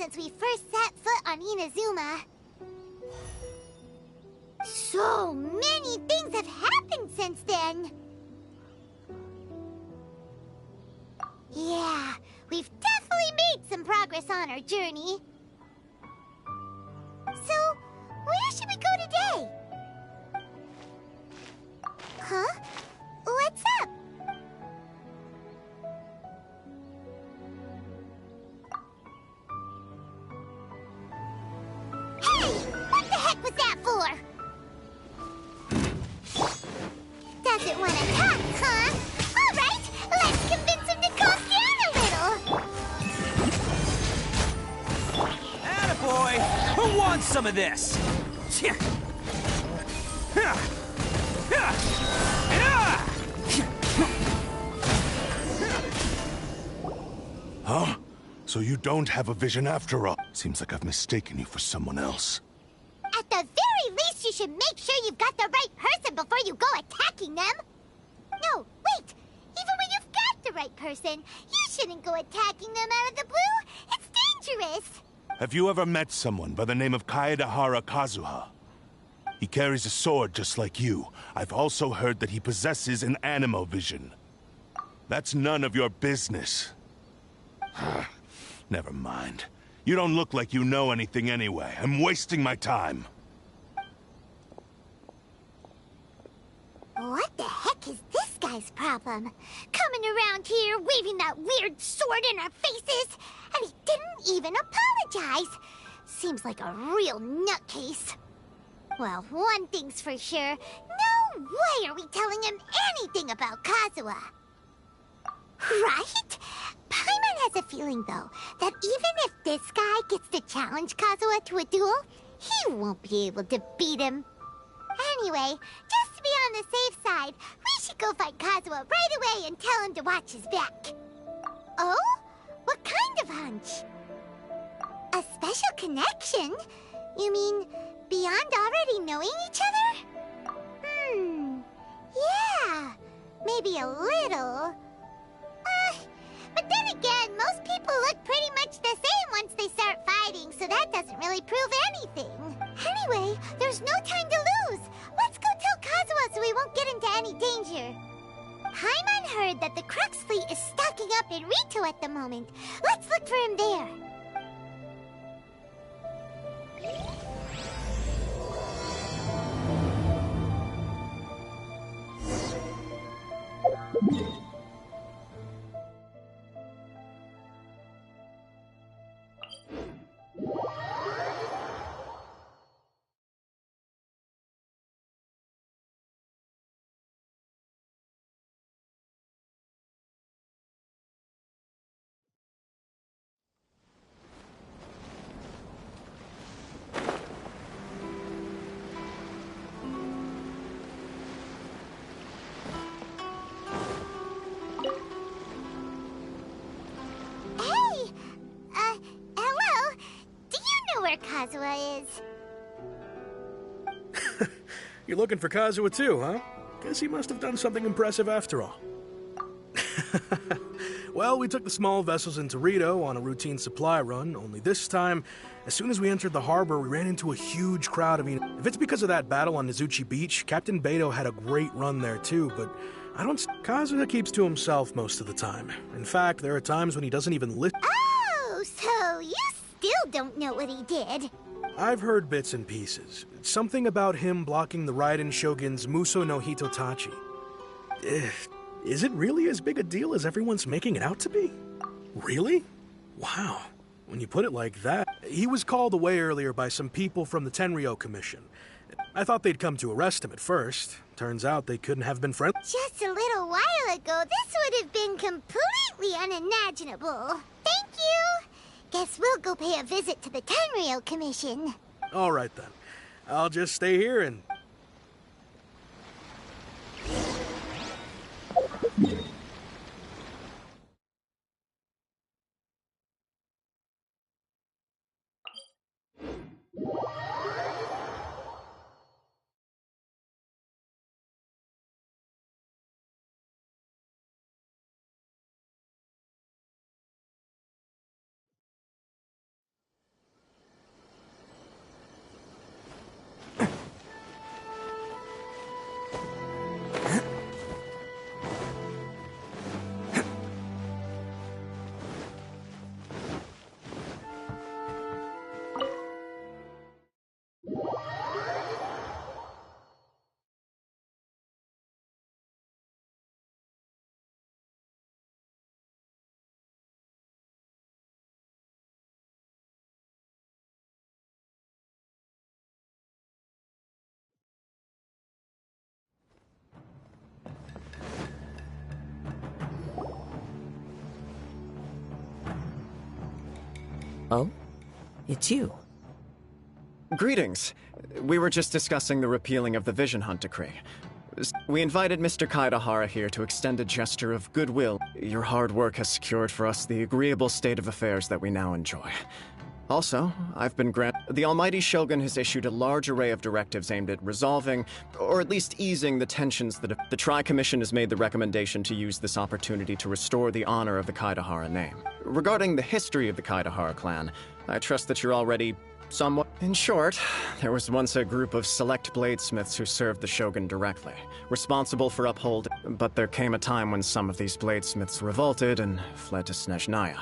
since we first set foot on Inazuma. So many things have happened since then. Yeah, we've definitely made some progress on our journey. So, where should we go today? Huh? What's up? Hey! What the heck was that for? Doesn't want to talk, huh? All right, let's convince him to calm down a little. Attaboy! Who wants some of this? Huh? So you don't have a vision after all? Seems like I've mistaken you for someone else. At the very least, you should make sure you've got the right person before you go attacking them. No, wait! Even when you've got the right person, you shouldn't go attacking them out of the blue. It's dangerous. Have you ever met someone by the name of Kaedehara Kazuha? He carries a sword just like you. I've also heard that he possesses an animo vision. That's none of your business. Never mind. You don't look like you know anything anyway. I'm wasting my time. What the heck is this guy's problem? Coming around here, waving that weird sword in our faces, and he didn't even apologize. Seems like a real nutcase. Well, one thing's for sure. No way are we telling him anything about Kazuha. Right? Paimon has a feeling, though, that even if this guy gets to challenge Kazuha to a duel, he won't be able to beat him. Anyway, just to be on the safe side, we should go find Kazuha right away and tell him to watch his back. Oh? What kind of hunch? A special connection? You mean beyond already knowing each other? Yeah, maybe a little. But then again, most people look pretty much the same once they start fighting, so that doesn't really prove anything. Anyway, there's no time to lose. Let's go tell Kazuha so we won't get into any danger. Paimon heard that the Crux fleet is stocking up in Rito at the moment. Let's look for him there. Kazuha is. You're looking for Kazuha too, huh? Guess he must have done something impressive after all. Well, we took the small vessels into Rito on a routine supply run, only this time, as soon as we entered the harbor, we ran into a huge crowd. I mean, if it's because of that battle on Nezuchi Beach, Captain Beidou had a great run there too, but Kazuha keeps to himself most of the time. In fact, there are times when he doesn't even listen. Oh, so you still don't know what he did? I've heard bits and pieces. Something about him blocking the Raiden Shogun's Muso no Hitotachi. Is it really as big a deal as everyone's making it out to be? Really? Wow. When you put it like that, he was called away earlier by some people from the Tenryou Commission. I thought they'd come to arrest him at first. Turns out they couldn't have been friendly. Just a little while ago, this would have been completely unimaginable. Thank you! Guess we'll go pay a visit to the Tenryou Commission. All right, then. I'll just stay here and... Oh? It's you. Greetings. We were just discussing the repealing of the Vision Hunt Decree. We invited Mr. Kaedahara here to extend a gesture of goodwill. Your hard work has secured for us the agreeable state of affairs that we now enjoy. Also, I've been the Almighty Shogun has issued a large array of directives aimed at resolving, or at least easing, the tensions that the Tri-Commission has made the recommendation to use this opportunity to restore the honor of the Kaedahara name. Regarding the history of the Kaedahara clan, I trust that you're already somewhat... In short, there was once a group of select bladesmiths who served the Shogun directly, responsible for upholding... But there came a time when some of these bladesmiths revolted and fled to Snezhnaya.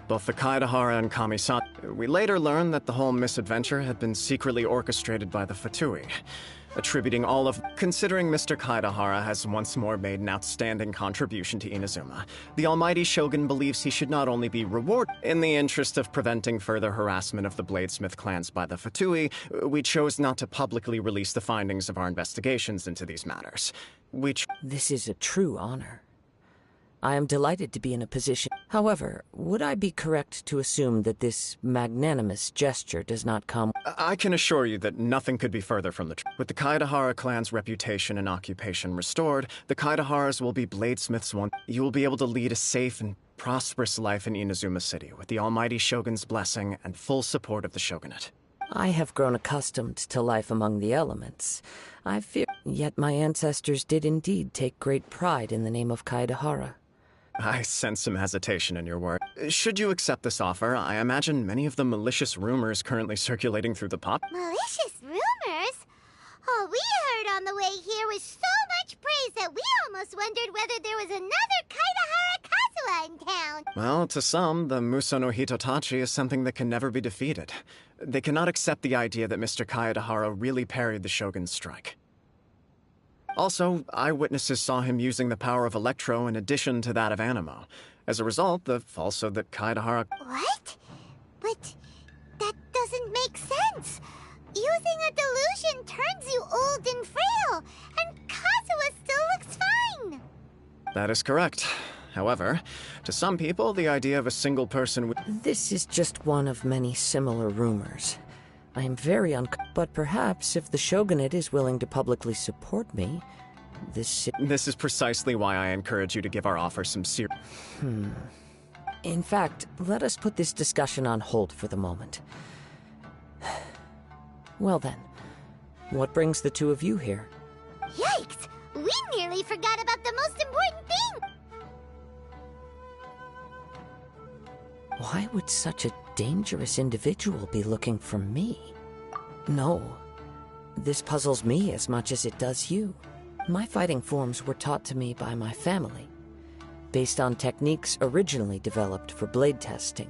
Both the Kaedahara and Kamisato. We later learned that the whole misadventure had been secretly orchestrated by the Fatui, attributing all of... Considering Mr. Kaedahara has once more made an outstanding contribution to Inazuma, the Almighty Shogun believes he should not only be rewarded. In the interest of preventing further harassment of the Bladesmith clans by the Fatui, we chose not to publicly release the findings of our investigations into these matters. This is a true honor. I am delighted to be in a position. However, would I be correct to assume that this magnanimous gesture does not come... I can assure you that nothing could be further from the truth. With the Kaedahara clan's reputation and occupation restored, the Kaedaharas will be bladesmiths once. You will be able to lead a safe and prosperous life in Inazuma City, with the Almighty Shogun's blessing and full support of the Shogunate. I have grown accustomed to life among the elements. I fear... Yet my ancestors did indeed take great pride in the name of Kaedahara. I sense some hesitation in your word. Should you accept this offer, I imagine many of the malicious rumors currently circulating through the pop... Malicious rumors? All we heard on the way here was so much praise that we almost wondered whether there was another Kaedahara Kazuha in town. Well, to some, the Muso no Hitotachi is something that can never be defeated. They cannot accept the idea that Mr. Kaedahara really parried the Shogun's strike. Also, eyewitnesses saw him using the power of Electro in addition to that of Anemo. As a result, also that Kaedahara... What? But that doesn't make sense. Using a delusion turns you old and frail, and Kazuha still looks fine. That is correct. However, to some people, the idea of a single person with... This is just one of many similar rumors. I am very but perhaps if the Shogunate is willing to publicly support me, this is precisely why I encourage you to give our offer some In fact, let us put this discussion on hold for the moment. Well then, what brings the two of you here? Yikes! We nearly forgot about the most important thing! Why would such a dangerous individual be looking for me? No. This puzzles me as much as it does you. My fighting forms were taught to me by my family, based on techniques originally developed for blade testing.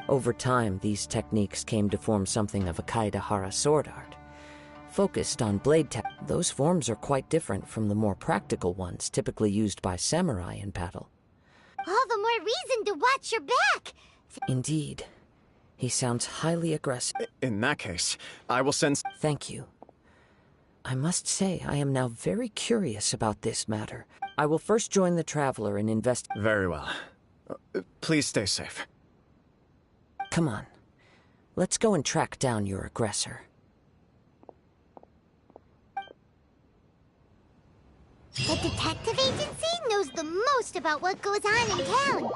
Over time, these techniques came to form something of a Kaedahara sword art. Focused on blade tech, those forms are quite different from the more practical ones typically used by samurai in battle. All the more reason to watch your back! Indeed. He sounds highly aggressive. In that case, I will send... Thank you. I must say, I am now very curious about this matter. I will first join the Traveler and invest... Very well. Please stay safe. Come on. Let's go and track down your aggressor. The detective agency knows the most about what goes on in town.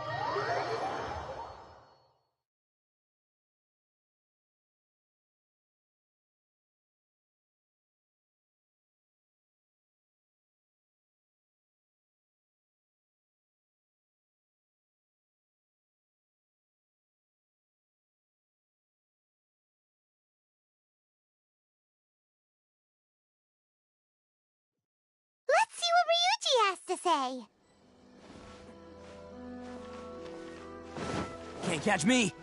Let's see what Ryuji has to say. Can't catch me.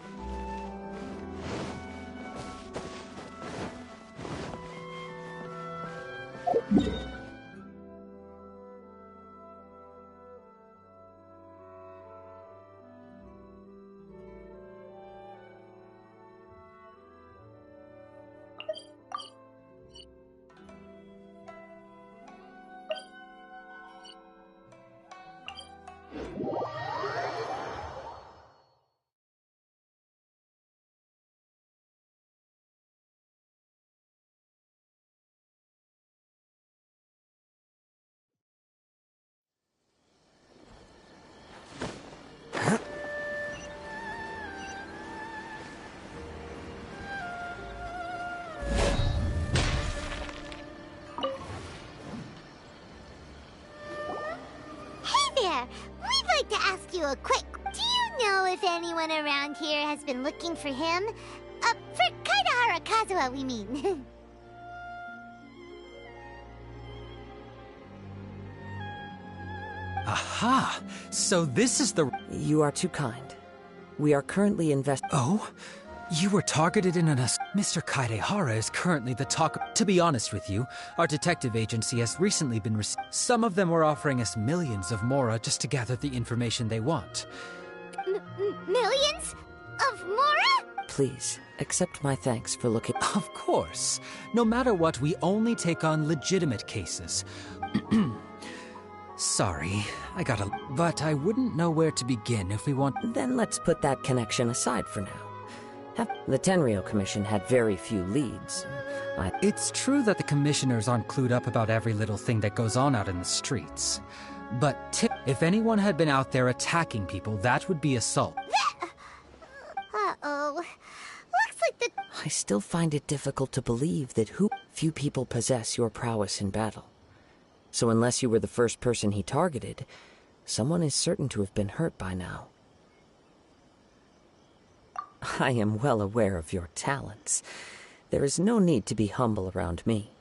you a quick... Do you know if anyone around here has been looking for him? For Kaidahara Kazuha, we mean. Aha! So this is the... You are too kind. We are currently Oh? You were targeted in an Mr. Kaidehara is currently the talk. To be honest with you, our detective agency has recently been some of them were offering us millions of mora just to gather the information they want. Millions? Of mora? Please, accept my thanks for looking... Of course. No matter what, we only take on legitimate cases. Sorry, I gotta... But I wouldn't know where to begin if we want... Then let's put that connection aside for now. The Tenryo Commission had very few leads. It's true that the commissioners aren't clued up about every little thing that goes on out in the streets. But if anyone had been out there attacking people, that would be assault. Uh-oh. Looks like the... I still find it difficult to believe that few people possess your prowess in battle. So unless you were the first person he targeted, someone is certain to have been hurt by now. I am well aware of your talents. There is no need to be humble around me.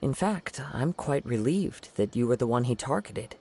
In fact, I'm quite relieved that you were the one he targeted.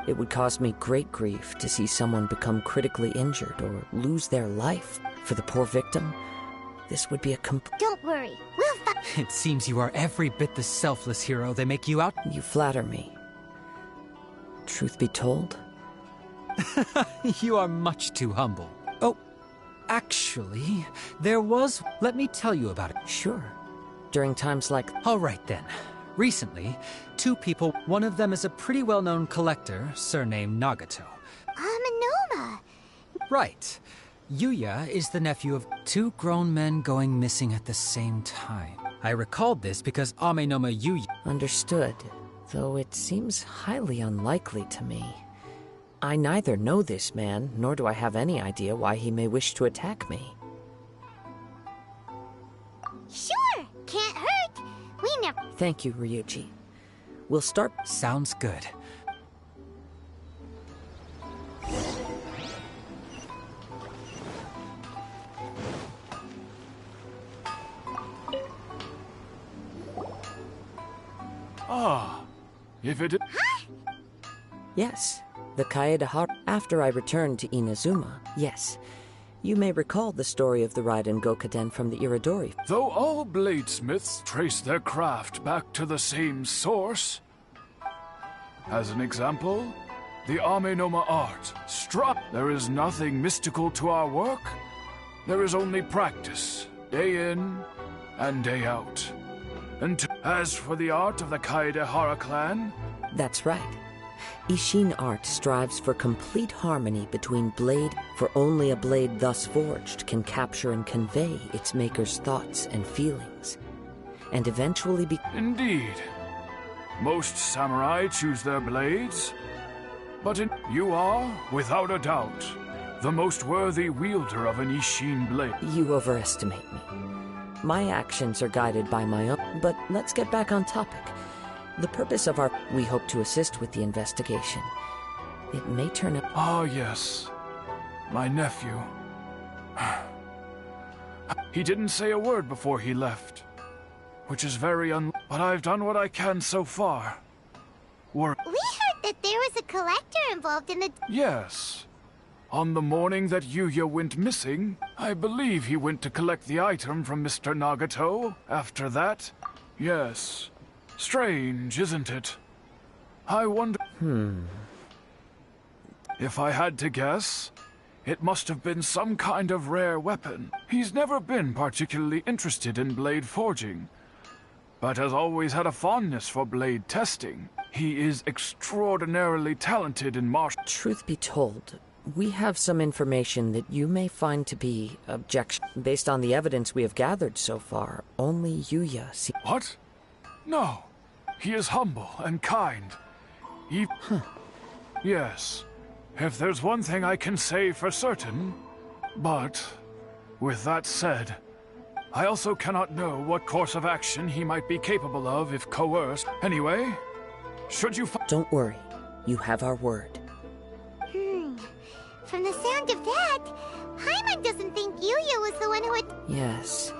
It would cause me great grief to see someone become critically injured or lose their life. For the poor victim, this would be a Don't worry, we'll It seems you are every bit the selfless hero they make you out. You flatter me. Truth be told, You are much too humble. Oh, actually, there was... Let me tell you about it. sure. During times like... All right, then. Recently, two people... One of them is a pretty well-known collector, surnamed Nagato. Amenoma. Right. Yuya is the nephew of two grown men going missing at the same time. I recalled this because Amenoma Yuya... Understood, though it seems highly unlikely to me. I neither know this man, nor do I have any idea why he may wish to attack me. Sure, can't hurt. We never... Thank you, Ryuji. We'll start... Sounds good. Ah, if it... Yes, the Kaedahara. After I returned to Inazuma, yes. You may recall the story of the Raiden Gokaden from the Iridori. Though all bladesmiths trace their craft back to the same source. As an example, the Amenoma art. There is nothing mystical to our work. There is only practice, day in and day out. And as for the art of the Kaedahara clan... That's right. Isshin art strives for complete harmony between blade, for only a blade thus forged can capture and convey its maker's thoughts and feelings, and eventually be... Indeed. Most samurai choose their blades, but you are, without a doubt, the most worthy wielder of an Isshin blade. You overestimate me. My actions are guided by my own... But let's get back on topic. The purpose of our... We hope to assist with the investigation. It may turn out... Ah, yes. My nephew. He didn't say a word before he left, which is very But I've done what I can so far. We heard that there was a collector involved in the... Yes. On the morning that Yuya went missing, I believe he went to collect the item from Mr. Nagato. After that, Yes. Strange, isn't it? I wonder... If I had to guess, it must have been some kind of rare weapon. He's never been particularly interested in blade forging, but has always had a fondness for blade testing. He is extraordinarily talented in martial... Truth be told, we have some information that you may find to be objection. Based on the evidence we have gathered so far, only Yuya What? No. He is humble and kind. Yes. If there's one thing I can say for certain, but with that said, I also cannot know what course of action he might be capable of if coerced. Anyway, should you Don't worry. You have our word. From the sound of that, Paimon doesn't think Yuya was the one who had... Yes.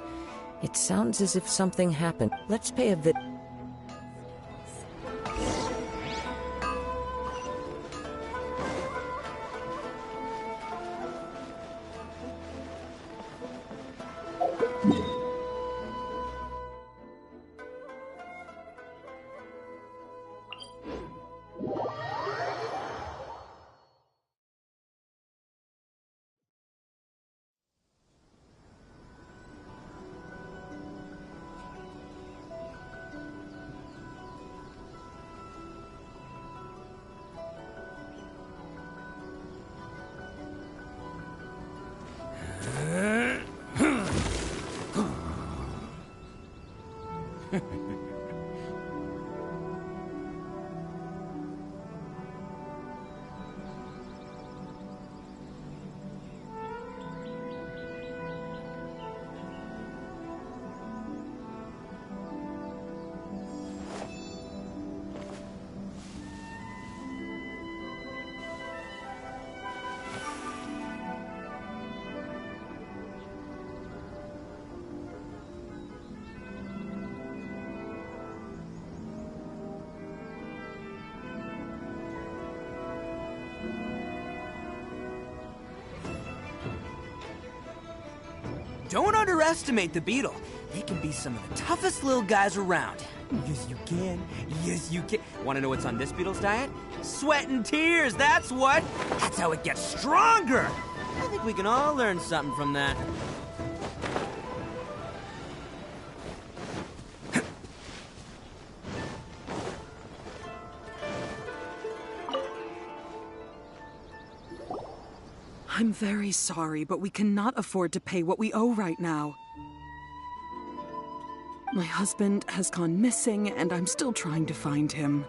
It sounds as if something happened. Let's pay a visit. Don't underestimate the beetle. They can be some of the toughest little guys around. Yes, you can. Yes, you can. Want to know what's on this beetle's diet? Sweat and tears, that's what. That's how it gets stronger. I think we can all learn something from that. I'm very sorry, but we cannot afford to pay what we owe right now. My husband has gone missing, and I'm still trying to find him.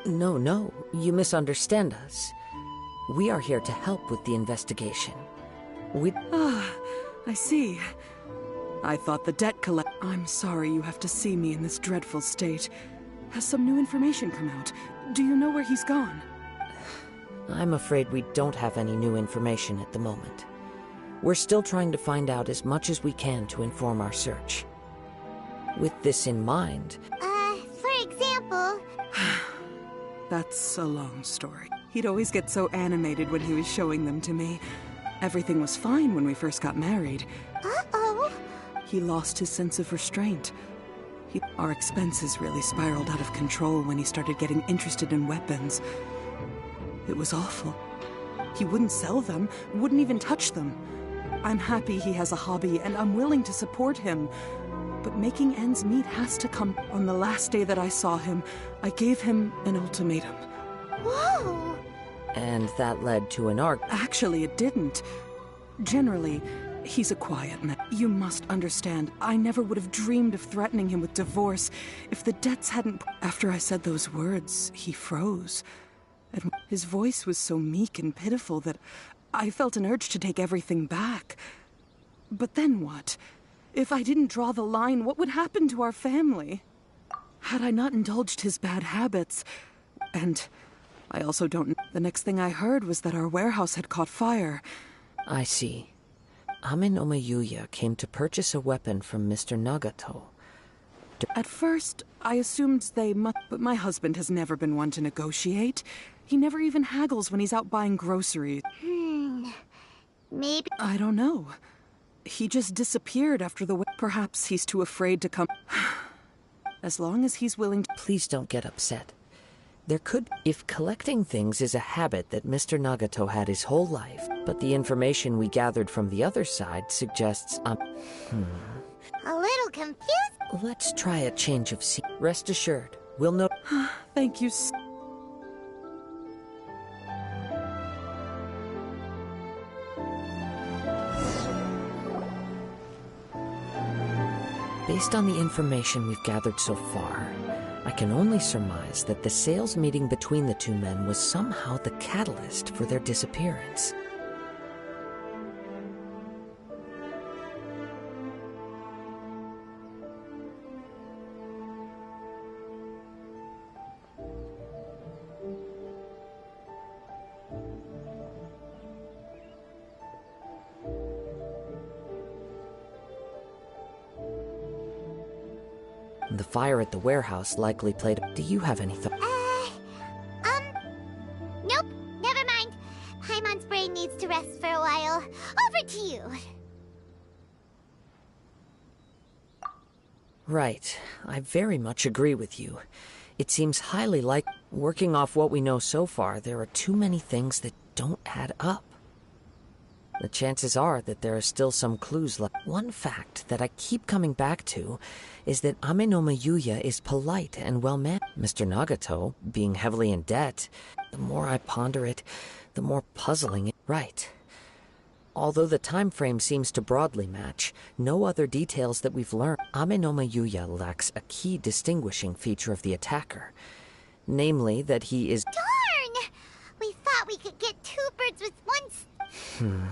No, you misunderstand us. We are here to help with the investigation. I see. I thought the debt collect... I'm sorry you have to see me in this dreadful state. Has some new information come out? Do you know where he's gone? I'm afraid we don't have any new information at the moment. We're still trying to find out as much as we can to inform our search. With this in mind... for example... That's a long story. He'd always get so animated when he was showing them to me. Everything was fine when we first got married. Uh-oh. He lost his sense of restraint. Our expenses really spiraled out of control when he started getting interested in weapons. It was awful. He wouldn't sell them, wouldn't even touch them. I'm happy he has a hobby, and I'm willing to support him. But making ends meet has to come. On the last day that I saw him, I gave him an ultimatum. Whoa! And that led to an argument. Actually, it didn't. Generally, he's a quiet man. You must understand, I never would have dreamed of threatening him with divorce if the debts hadn't... After I said those words, he froze. And his voice was so meek and pitiful that I felt an urge to take everything back. But then what? If I didn't draw the line, what would happen to our family? Had I not indulged his bad habits? And I also don't... The next thing I heard was that our warehouse had caught fire. I see. Amenoma Yuya came to purchase a weapon from Mr. Nagato. At first, I assumed they must... But my husband has never been one to negotiate. He never even haggles when he's out buying groceries. Maybe... I don't know. He just disappeared after the... Perhaps he's too afraid to come. As long as he's willing to... Please don't get upset. There could... If collecting things is a habit that Mr. Nagato had his whole life, but the information we gathered from the other side suggests A little confused? Let's try a change of scene. Rest assured, we'll know... Thank you Based on the information we've gathered so far, I can only surmise that the sales meeting between the two men was somehow the catalyst for their disappearance. The fire at the warehouse likely played... Do you have any thought? Nope, never mind. Paimon's brain needs to rest for a while. Over to you. Right. I very much agree with you. It seems highly likely, working off what we know so far, there are too many things that don't add up. The chances are that there are still some clues left. One fact that I keep coming back to is that Amenoma Yuya is polite and well-mannered. Mr. Nagato, being heavily in debt, the more I ponder it, the more puzzling it... Right. Although the time frame seems to broadly match, no other details that we've learned. Amenoma Yuya lacks a key distinguishing feature of the attacker. Namely, that he is... Darn! We thought we could get two birds with one...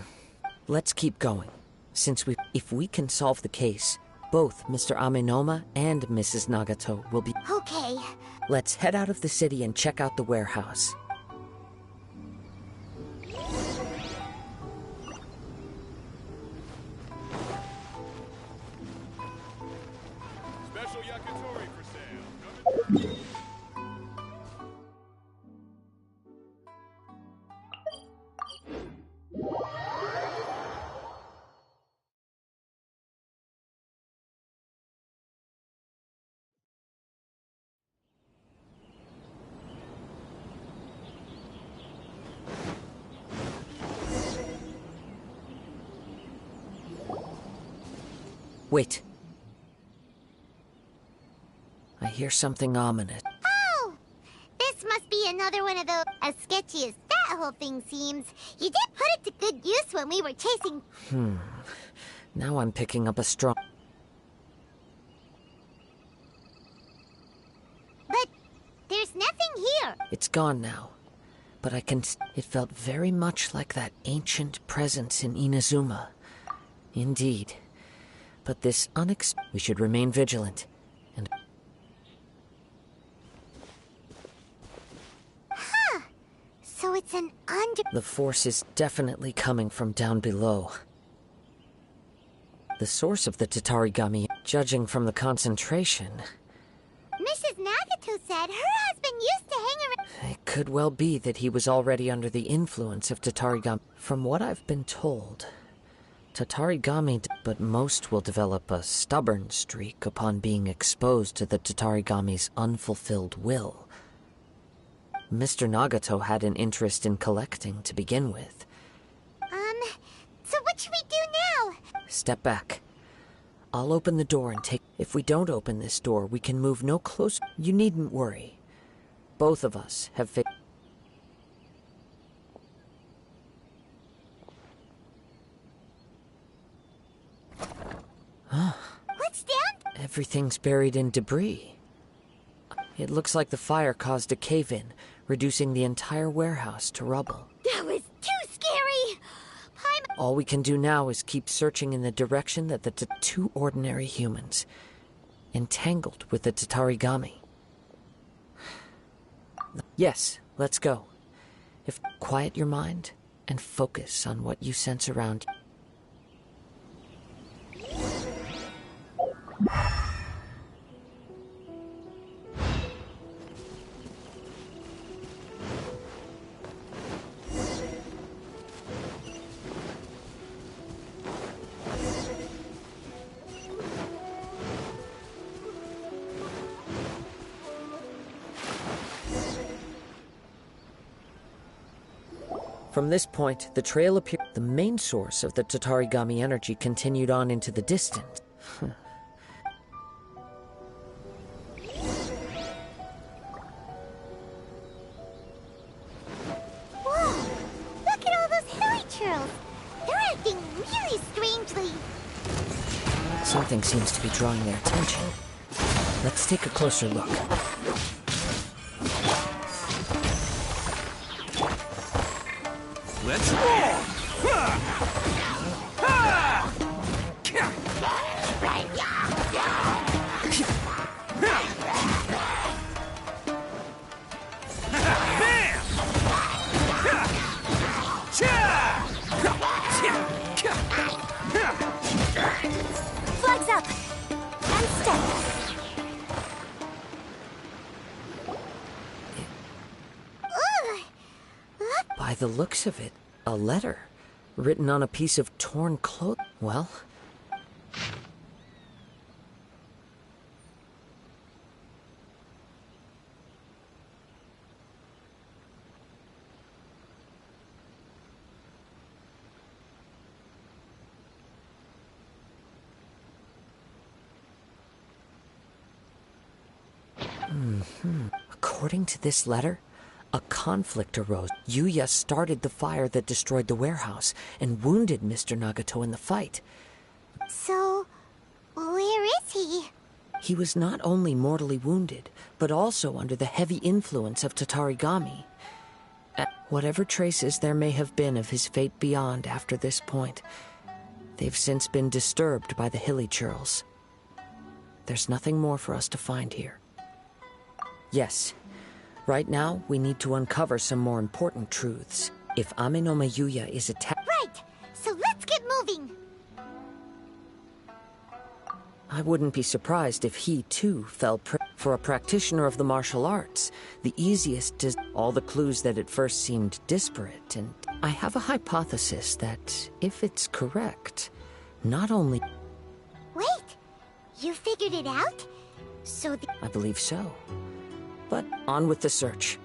Let's keep going. If we can solve the case, both Mr. Amenoma and Mrs. Nagato will be... Okay. Let's head out of the city and check out the warehouse. Special yakitori for sale. Wait. I hear something ominous. Oh! This must be another one of those... As sketchy as that whole thing seems, you did put it to good use when we were chasing... Now I'm picking up a strong... But there's nothing here. It's gone now. But I can... It felt very much like that ancient presence in Inazuma. Indeed. But this We should remain vigilant. And... Huh. So it's an The force is definitely coming from down below. The source of the Tatarigami, judging from the concentration... Mrs. Nagato said her husband used to hang around... It could well be that he was already under the influence of Tatarigami. From what I've been told, Tatarigami... But most will develop a stubborn streak upon being exposed to the Tatarigami's unfulfilled will. Mr. Nagato had an interest in collecting to begin with. So what should we do now? Step back. I'll open the door and take... If we don't open this door, we can move no closer. You needn't worry. Both of us have What's down? Everything's buried in debris. It looks like the fire caused a cave-in, reducing the entire warehouse to rubble. That was too scary! All we can do now is keep searching in the direction that the two ordinary humans, entangled with the Tatarigami. Yes, let's go. Quiet your mind and focus on what you sense around you. From this point, the trail appeared. The main source of the Tatarigami energy continued on into the distance. Whoa! Look at all those hilichurls! They're acting really strangely. Something seems to be drawing their attention. Let's take a closer look. Let's roll! Flags up! And step! By the looks of it, a letter written on a piece of torn cloth. Well, according to this letter, a conflict arose. Yuya started the fire that destroyed the warehouse and wounded Mr. Nagato in the fight. So, where is he? He was not only mortally wounded, but also under the heavy influence of Tatarigami. Whatever traces there may have been of his fate beyond after this point, they've since been disturbed by the hilichurls. There's nothing more for us to find here. Yes. Right now, we need to uncover some more important truths. If Amenoma Yuya is attacked... Right! So let's get moving! I wouldn't be surprised if he, too, fell prey for a practitioner of the martial arts. The easiest is all the clues that at first seemed disparate, and I have a hypothesis that, if it's correct, not only... Wait! You figured it out? So I believe so. But on with the search.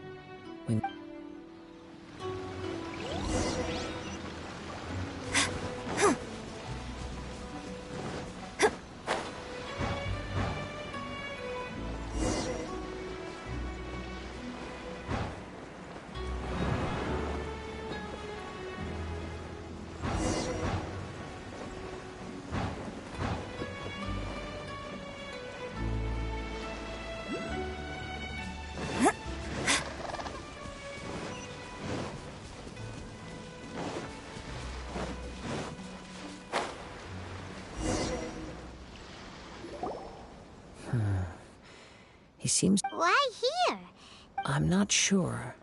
He seems... Why here? I'm not sure.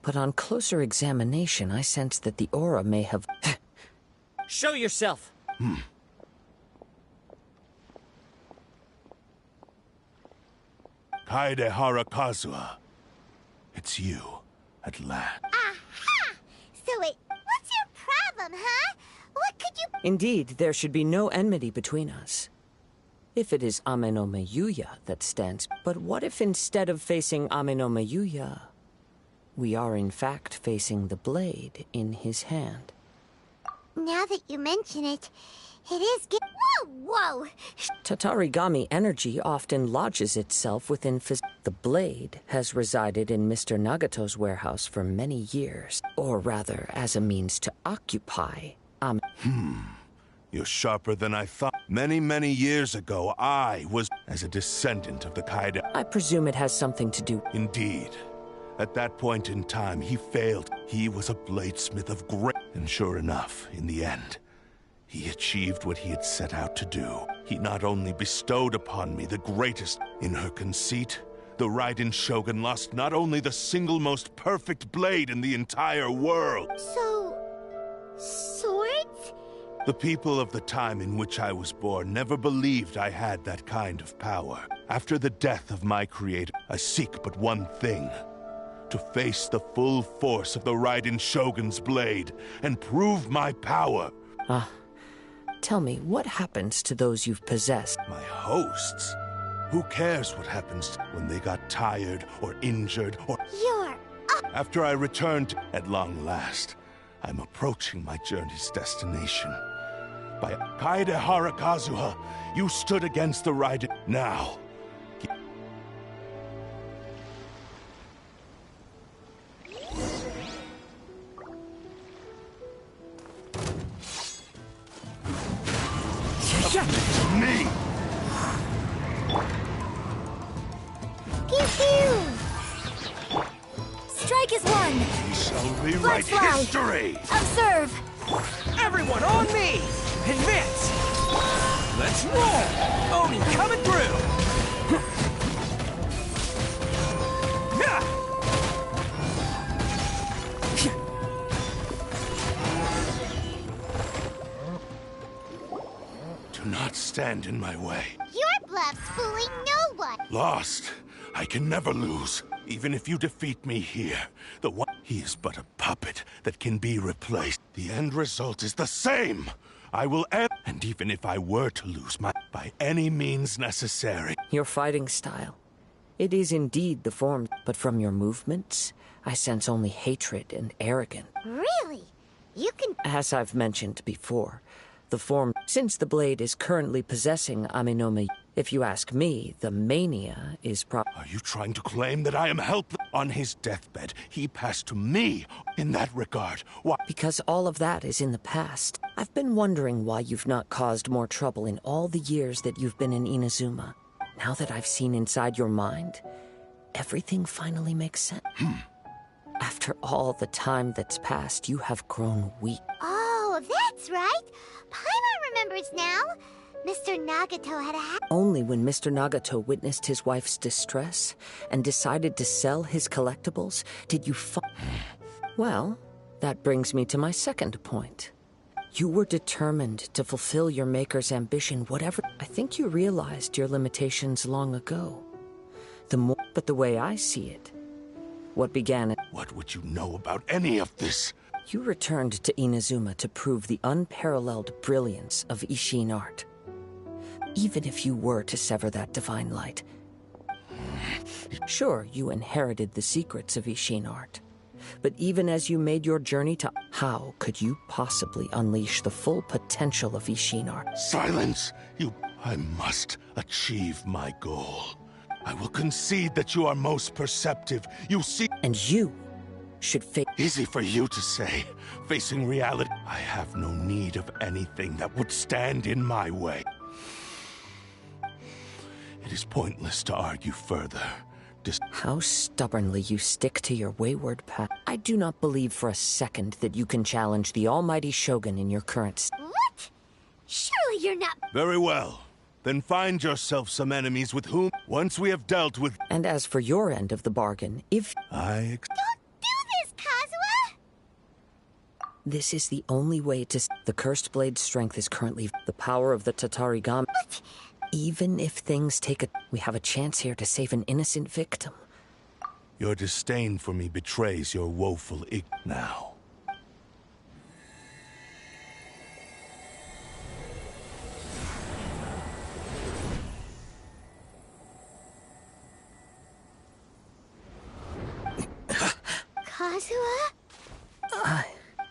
But on closer examination, I sense that the aura may have... Show yourself! Kaedehara Kazuha. It's you, at last. Aha! So what's your problem, huh? What could you... Indeed, there should be no enmity between us. If it is Amenoma Yuya that stands... But what if instead of facing Amenoma Yuya, we are in fact facing the blade in his hand? Now that you mention it, it is Whoa! Tatarigami energy often lodges itself within The blade has resided in Mr. Nagato's warehouse for many years. Or rather, as a means to occupy You're sharper than I thought. Many, many years ago, I was as a descendant of the Kaede. I presume it has something to do... Indeed. At that point in time, he failed. He was a bladesmith of great... And sure enough, in the end, he achieved what he had set out to do. He not only bestowed upon me the greatest... In her conceit, the Raiden Shogun lost not only the single most perfect blade in the entire world... So... swords? The people of the time in which I was born never believed I had that kind of power. After the death of my creator, I seek but one thing. To face the full force of the Raiden Shogun's blade and prove my power. Tell me, what happens to those you've possessed? My hosts? Who cares what happens when they got tired or injured or... You're... After I returned, at long last, I'm approaching my journey's destination. By Kaedehara Kazuha, you stood against the Raiden. Now, me! Pew pew! Strike is one! We shall rewrite fly. history! Observe! Everyone on me! Advance! Let's roll! Oni coming through! Yeah! Do not stand in my way. Your bluff's fooling no one! Lost. I can never lose. Even if you defeat me here, the one... He is but a puppet that can be replaced. The end result is the same! I will end... And even if I were to lose my... By any means necessary... Your fighting style. It is indeed the form, but from your movements, I sense only hatred and arrogance. Really? You can... As I've mentioned before, the form, since the blade is currently possessing Aminoma, if you ask me, the mania is Are you trying to claim that I am helpless? On his deathbed, he passed to me in that regard. Why? Because all of that is in the past. I've been wondering why you've not caused more trouble in all the years that you've been in Inazuma. Now that I've seen inside your mind, everything finally makes sense. After all the time that's passed, you have grown weak. Oh, that's right! Paimon remembers now! Mr. Nagato had a Only when Mr. Nagato witnessed his wife's distress and decided to sell his collectibles did you Well, that brings me to my second point. You were determined to fulfill your maker's ambition, whatever... I think you realized your limitations long ago. But the way I see it, what began... What would you know about any of this? You returned to Inazuma to prove the unparalleled brilliance of Ishin art. Even if you were to sever that divine light. Sure, you inherited the secrets of Ishin art. But even as you made your journey to... How could you possibly unleash the full potential of Ishin art? Silence! I must achieve my goal. I will concede that you are most perceptive. You see... And you should face... Easy for you to say. Facing reality... I have no need of anything that would stand in my way. It is pointless to argue further. How stubbornly you stick to your wayward path. I do not believe for a second that you can challenge the almighty Shogun in your current What? Surely you're not... Very well. Then find yourself some enemies with whom, once we have dealt with... And as for your end of the bargain, if... Don't do this, Kazuha! This is the only way to... The Cursed Blade's strength is currently... The power of the Tatarigami... But... Even if things take a... We have a chance here to save an innocent victim. Your disdain for me betrays your woeful now. Kazuha?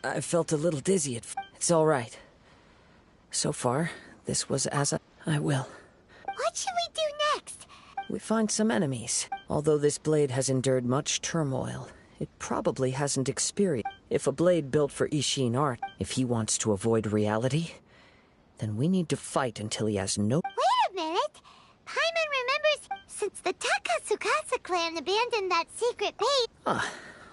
I felt a little dizzy It's all right. So far, this was as I will. What should we do next? We find some enemies. Although this blade has endured much turmoil, it probably hasn't experienced. If a blade built for Ishin art, if he wants to avoid reality, then we need to fight until he has no... Wait a minute! Paimon remembers since the Takatsukasa clan abandoned that secret base.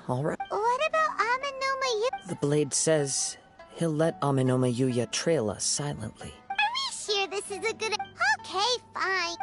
All right. What about Aminoma Yuya? The blade says he'll let Aminoma Yuya trail us silently. Are we sure this is a good... Okay, fine.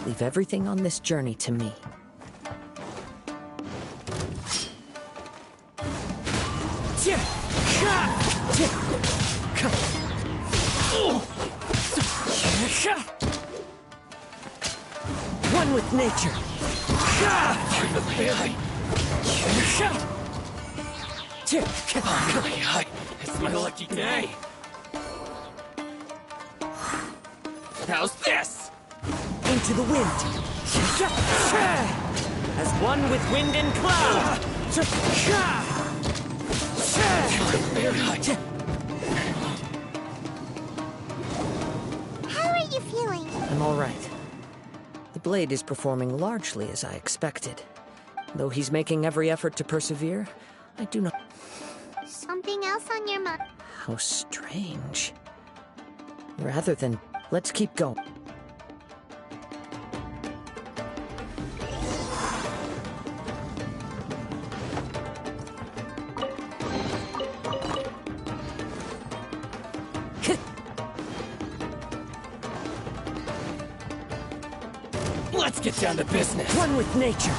Leave everything on this journey to me. One with nature. It's my lucky day. How's this? Into the wind. As one with wind and cloud. How are you feeling? I'm all right. The blade is performing largely as I expected. Though he's making every effort to persevere, I do not... Something else on your mind? How strange. Rather than... Let's keep going. Let's get down to business. One with nature.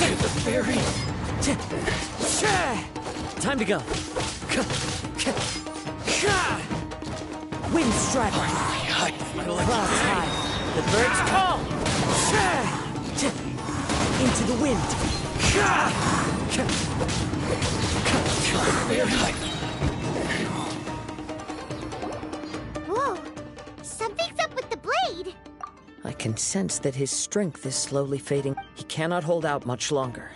The fairy. Time to go. Wind strider. Clouds high. The birds call. Into the wind. Whoa! Something's up with the blade! I can sense that his strength is slowly fading. He cannot hold out much longer.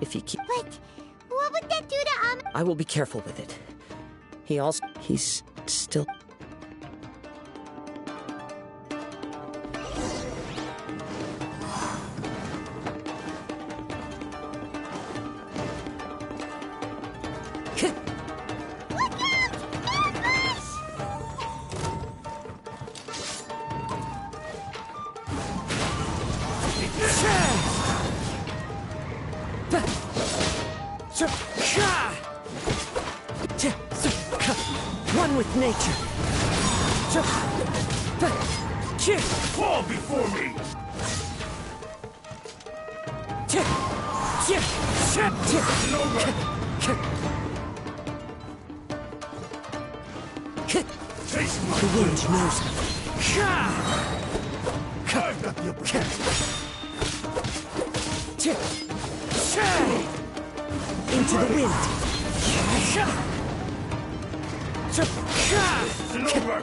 If he keeps... But what would that do to I will be careful with it. He's still... with nature. Fall before me! The wind knows me. I've got the upper hand. Into the wind. It's over!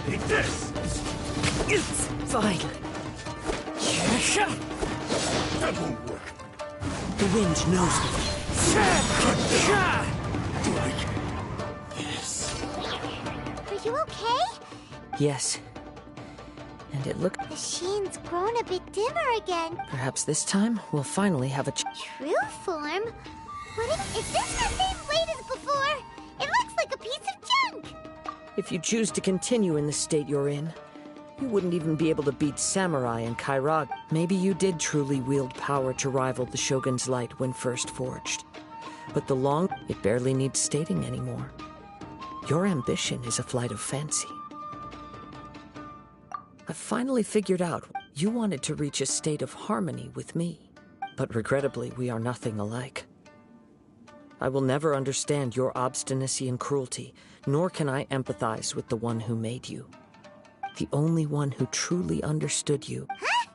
Take this! It's fine. That won't work. The wind knows me. Like this. Are you okay? Yes. And it looked... The sheen's grown a bit dimmer again. Perhaps this time we'll finally have a True form? Is this the same blade as before? It looks like a piece of junk! If you choose to continue in the state you're in, you wouldn't even be able to beat Samurai and Kairag. Maybe you did truly wield power to rival the Shogun's light when first forged. But it barely needs stating anymore. Your ambition is a flight of fancy. I've finally figured out you wanted to reach a state of harmony with me. But regrettably, we are nothing alike. I will never understand your obstinacy and cruelty, nor can I empathize with the one who made you. The only one who truly understood you. Huh?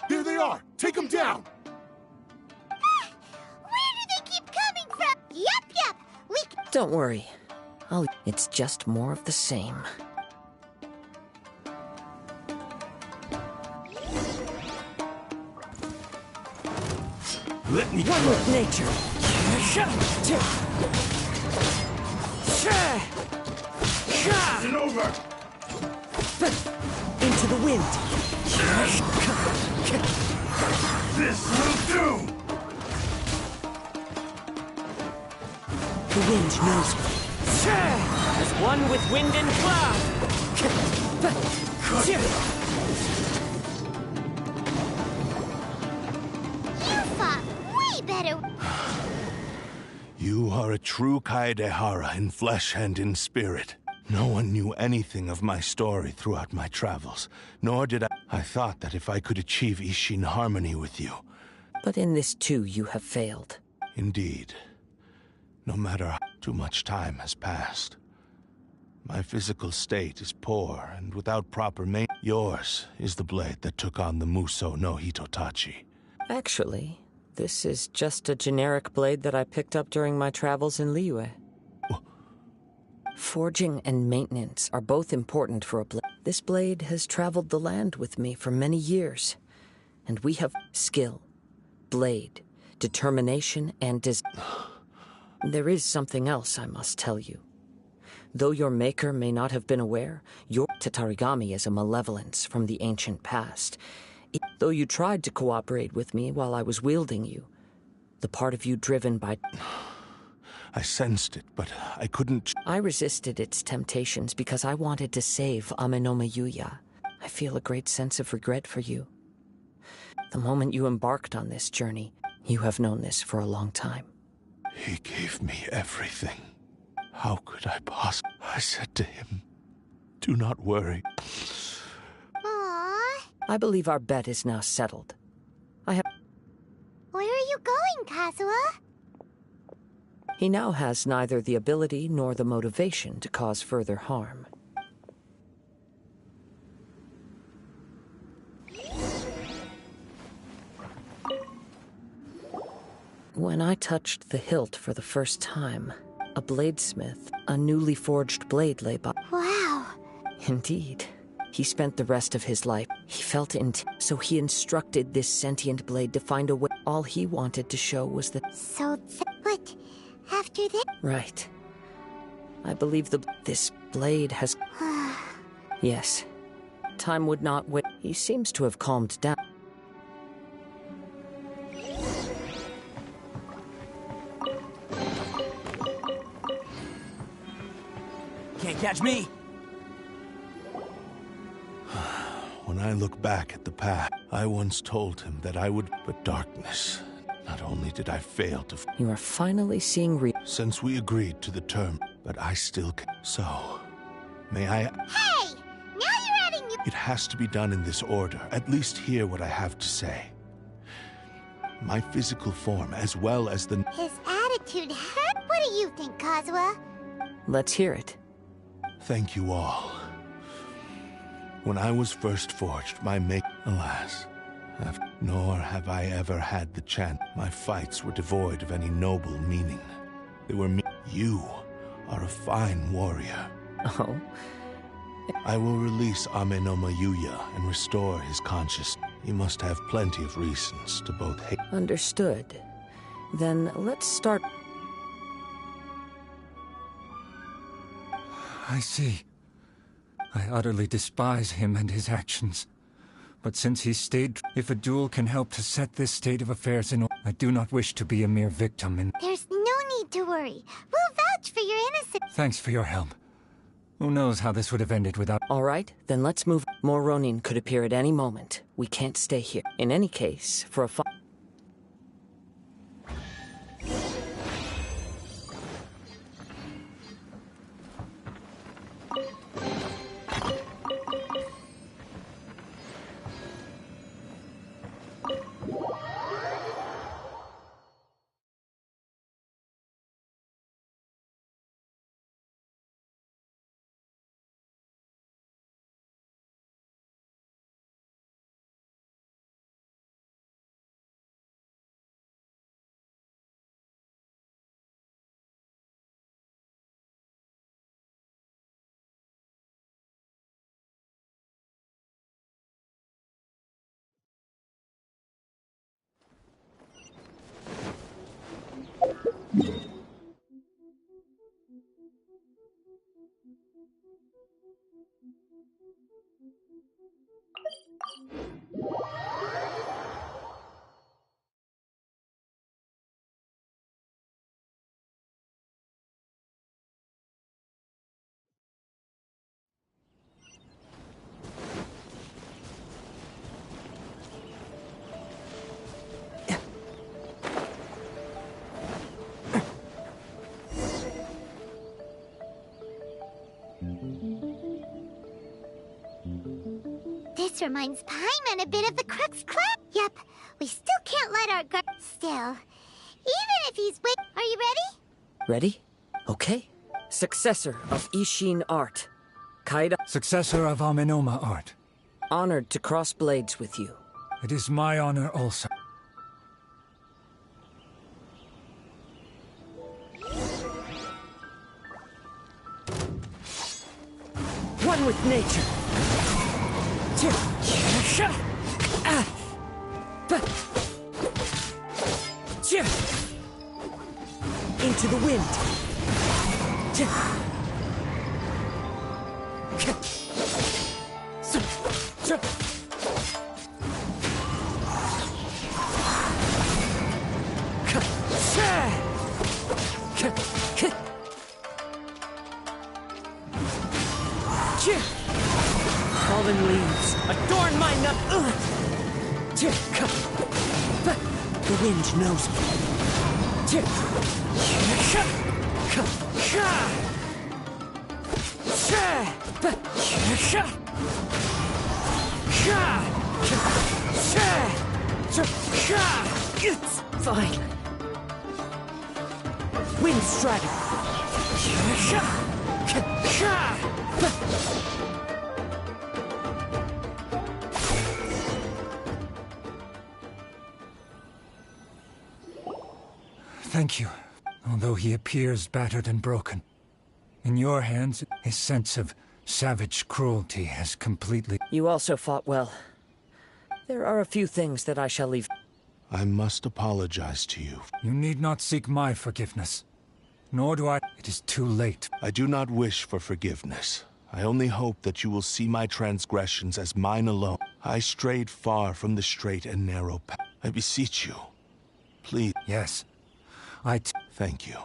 Here they are! Take them down! Where do they keep coming from? Yup! Don't worry. It's just more of the same. Let me One with nature. It's over! Into the wind. This will do! The wind knows me. As one with wind and cloud! You fought way better. You are a true Kaedehara in flesh and in spirit. No one knew anything of my story throughout my travels, nor did I. I thought that if I could achieve Isshin harmony with you. But in this too, you have failed. Indeed. No matter how too much time has passed. My physical state is poor, and without proper maintenance. Yours is the blade that took on the Muso no Hitotachi. Actually, this is just a generic blade that I picked up during my travels in Liyue. Forging and maintenance are both important for a blade. This blade has traveled the land with me for many years, and we have skill, blade, determination, and There is something else I must tell you. Though your maker may not have been aware, your Tatarigami is a malevolence from the ancient past. Though you tried to cooperate with me while I was wielding you, the part of you driven by... I sensed it, but I couldn't... I resisted its temptations because I wanted to save Amenoma Yuya. I feel a great sense of regret for you. The moment you embarked on this journey, you have known this for a long time. He gave me everything. How could I possibly... I said to him, do not worry. Aww. I believe our bet is now settled. I have... Where are you going, Kazuha? He now has neither the ability nor the motivation to cause further harm. When I touched the hilt for the first time, a bladesmith, a newly forged blade lay by. Wow. Indeed. He spent the rest of his life. He felt so he instructed this sentient blade to find a way. All he wanted to show was that... But after this... Right. I believe this blade has... Yes. Time would not wait. He seems to have calmed down. Can't catch me! When I look back at the past, I once told him that I would... But darkness. Not only did I fail to... You are finally seeing Since we agreed to the term, but I still So, may I... Hey! Now you're adding new... It has to be done in this order. At least hear what I have to say. My physical form, as well as the... His attitude hurt? What do you think, Kazuha? Let's hear it. Thank you all. When I was first forged, my alas, nor have I ever had the chance. My fights were devoid of any noble meaning. They were You are a fine warrior. Oh? I will release Amenoma Yuya and restore his consciousness. He must have plenty of reasons to both hate... Understood. Then let's start... I see. I utterly despise him and his actions. But since he stayed, if a duel can help to set this state of affairs in order, I do not wish to be a mere victim in... There's no need to worry. We'll vouch for your innocence. Thanks for your help. Who knows how this would have ended without... All right, then let's move. More Ronin could appear at any moment. We can't stay here. In any case, for a This reminds Paimon a bit of the Crux Club. Yep, we still can't let our guard... Still, even if he's Are you ready? Ready? Okay. Successor of Ishin art. Kaida... Successor of Amenoma art. Honored to cross blades with you. It is my honor also. One with nature. Into the wind. Fallen leaves adorn my nut. The wind knows me. It's fine. Wind strider. Thank you. Although he appears battered and broken. In your hands, his sense of savage cruelty has completely... You also fought well. There are a few things that I shall leave... I must apologize to you. You need not seek my forgiveness. Nor do I... It is too late. I do not wish for forgiveness. I only hope that you will see my transgressions as mine alone. I strayed far from the straight and narrow path. I beseech you. Please. Yes. Thank you.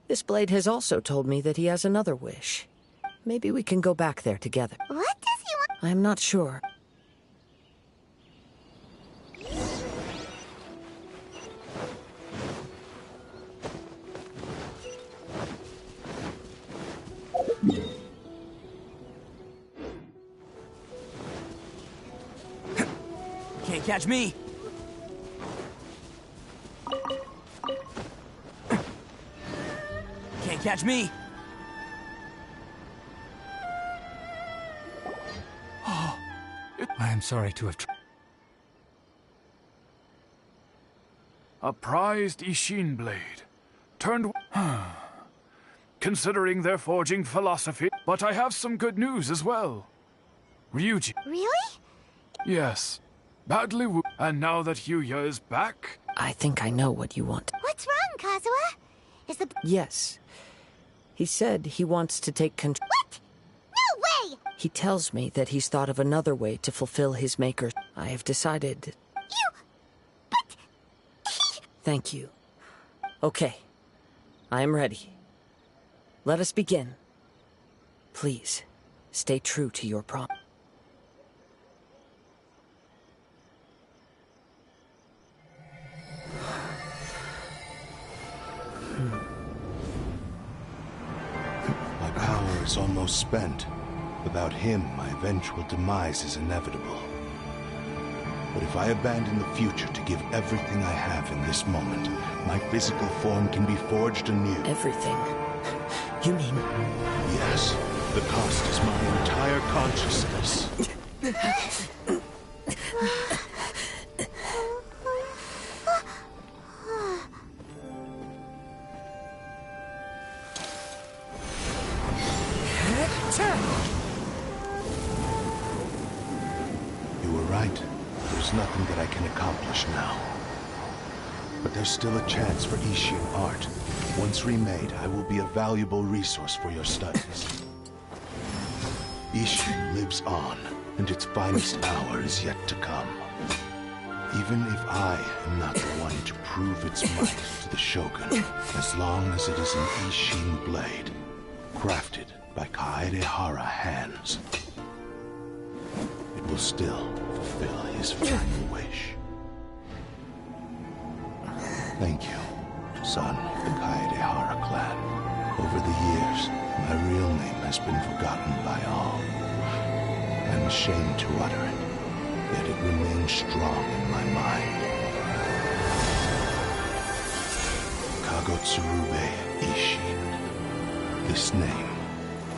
This blade has also told me that he has another wish. Maybe we can go back there together. What does he want? I'm not sure. catch me! Can't catch me! I am sorry to have... A prized Ishin blade. Turned... Considering their forging philosophy. But I have some good news as well. Ryuji. Really? Yes. Badly wounded. And now that Yuya is back... I think I know what you want. What's wrong, Kazuha? Is the... Yes. He said he wants to take control. What? No way! He tells me that he's thought of another way to fulfill his maker. I have decided... But... Thank you. Okay. I am ready. Let us begin. Please, stay true to your promise. My power is almost spent. Without him, my eventual demise is inevitable. But if I abandon the future to give everything I have in this moment, my physical form can be forged anew. Everything? You mean... Yes. The cost is my entire consciousness. You were right. There's nothing that I can accomplish now. But there's still a chance for Ishin art. Once remade, I will be a valuable resource for your studies. Ishin lives on, and its finest hour is yet to come. Even if I am not the one to prove its might to the Shogun, as long as it is an Ishin blade, crafted by Kaedehara hands, it will still fulfill his final wish. Thank you, son of the Kaedehara clan. Over the years, my real name has been forgotten by all. I'm ashamed to utter it, yet it remains strong in my mind. Kagotsurube Ishin. This name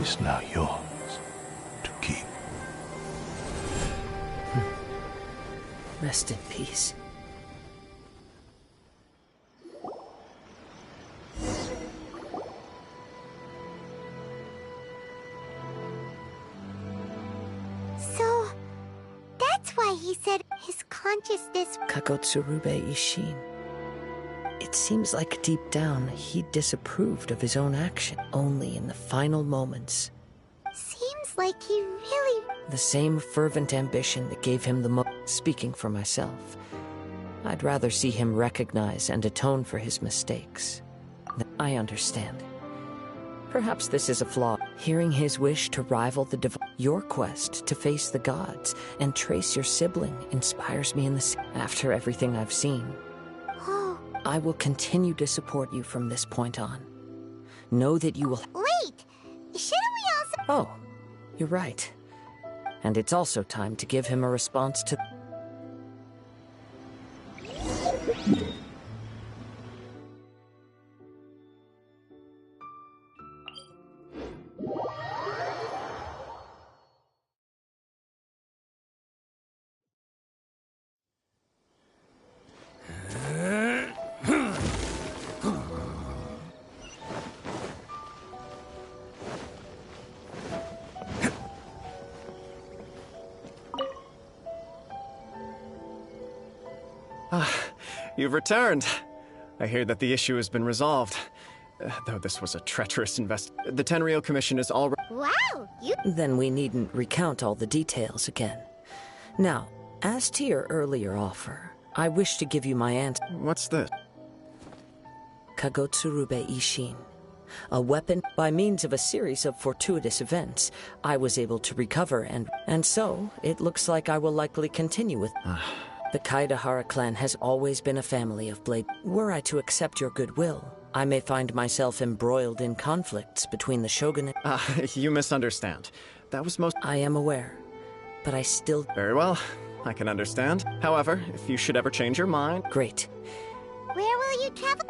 is now yours to keep. Rest in peace. So, that's why he said his consciousness... Kagotsurube Ishin. It seems like deep down he disapproved of his own action. Only in the final moments. Seems like he really... The same fervent ambition that gave him the Speaking for myself, I'd rather see him recognize and atone for his mistakes. I understand. Perhaps this is a flaw. Hearing his wish to rival the your quest to face the gods and trace your sibling inspires me in the after everything I've seen. Oh. I will continue to support you from this point on. Know that you will... Wait! Shouldn't we also... Oh, you're right. And it's also time to give him a response to... You've returned. I hear that the issue has been resolved. Though this was a treacherous The Tenryou Commission is already... Wow, you... Then we needn't recount all the details again. Now, as to your earlier offer, I wish to give you my answer. What's this? Kagotsurube Ishin. A weapon. By means of a series of fortuitous events, I was able to recover and so, it looks like I will likely continue with... The Kaedehara clan has always been a family of blade. Were I to accept your goodwill, I may find myself embroiled in conflicts between the shogunate... You misunderstand. That was most... I am aware, but I still... Very well. I can understand. However, if you should ever change your mind... Great. Where will you travel?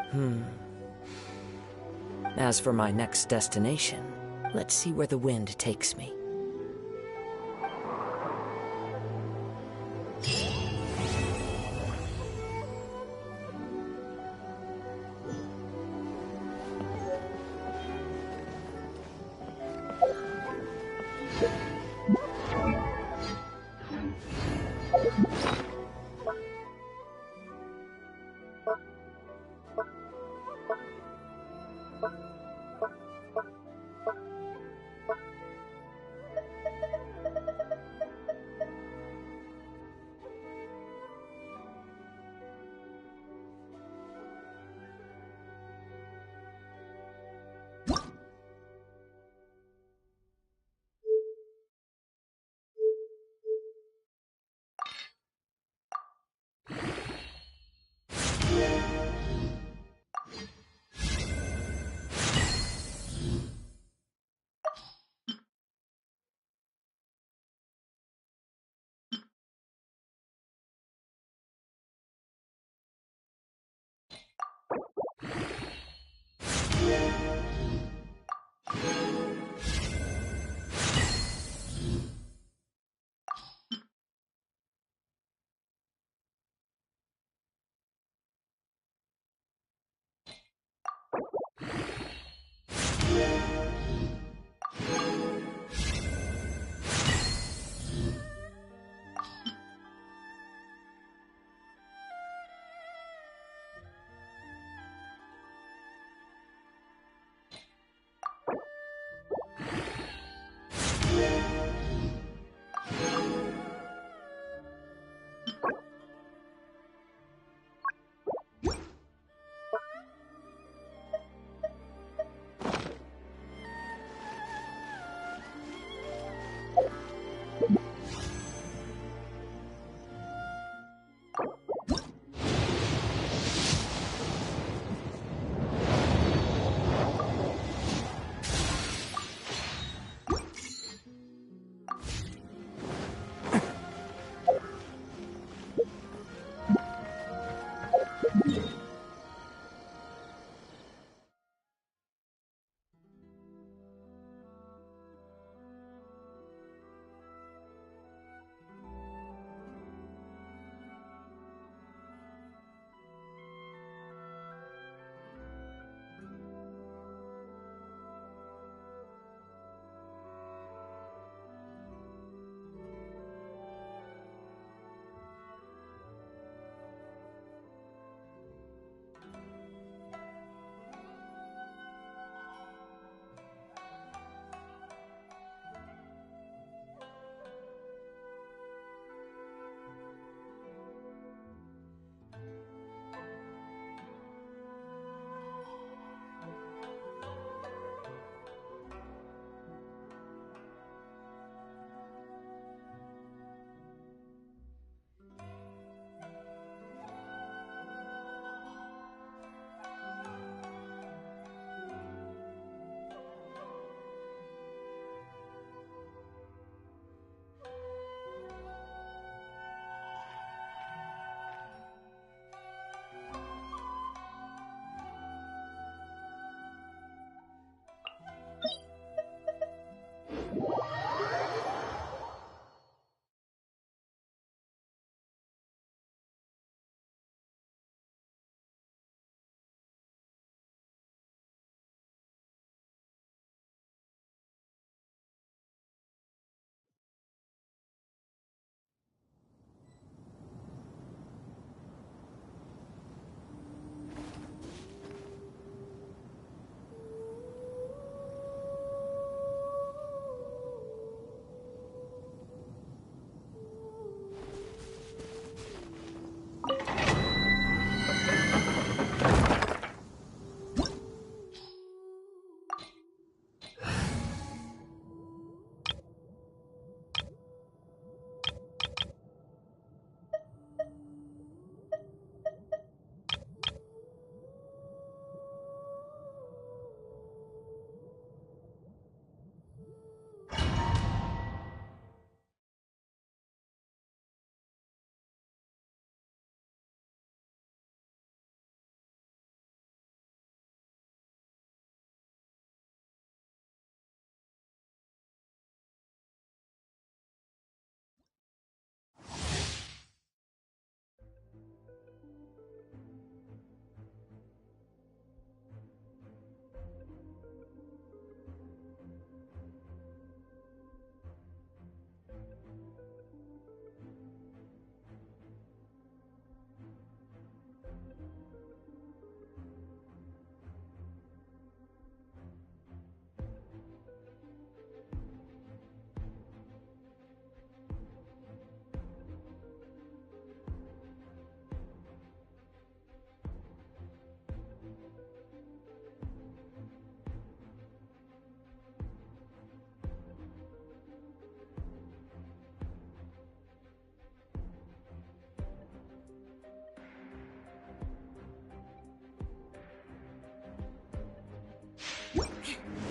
As for my next destination, let's see where the wind takes me.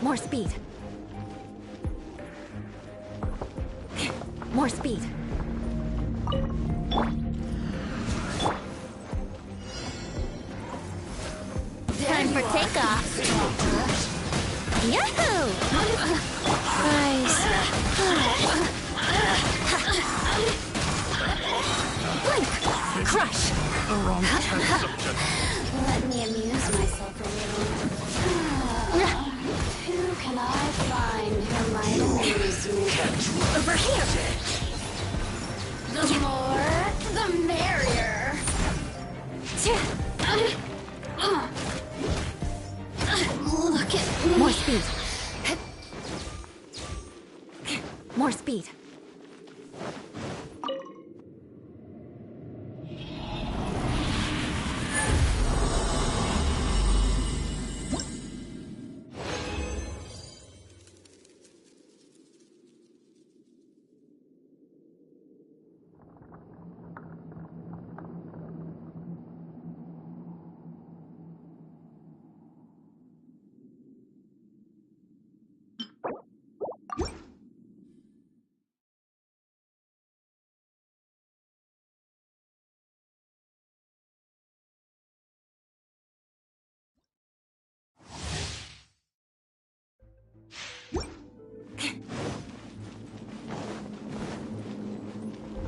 More speed. More speed. Time for takeoff. Yahoo! Rise. Blink. Crush. The wrong test subject. Let me amuse myself a little. Who can I find who might amuse me? Over here. The more, the merrier. Look at me. More speed. More speed.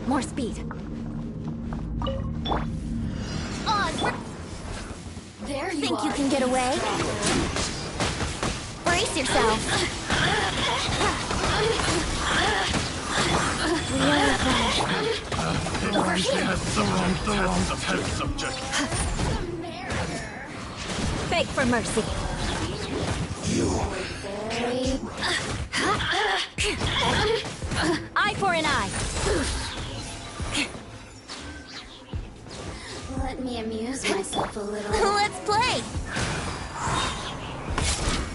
More speed. There you Think are. you can get away? Brace yourself. Over here. The wrong test subject. Beg for mercy. Eye for an eye. Let me amuse myself a little. Let's play.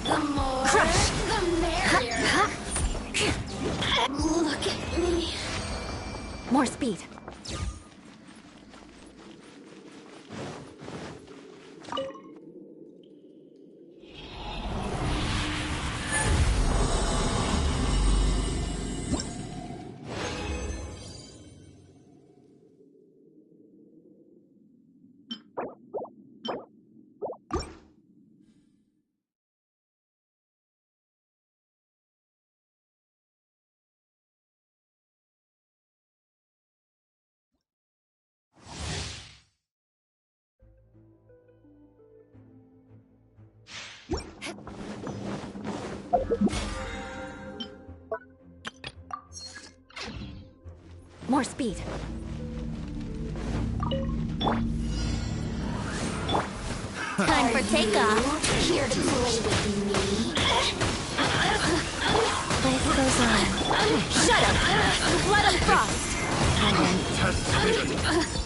The more, Crush. the merrier. Look at me. More speed. More speed. Time for takeoff. Here to play with me. Life goes on. Shut up! Let him frost! Test subject.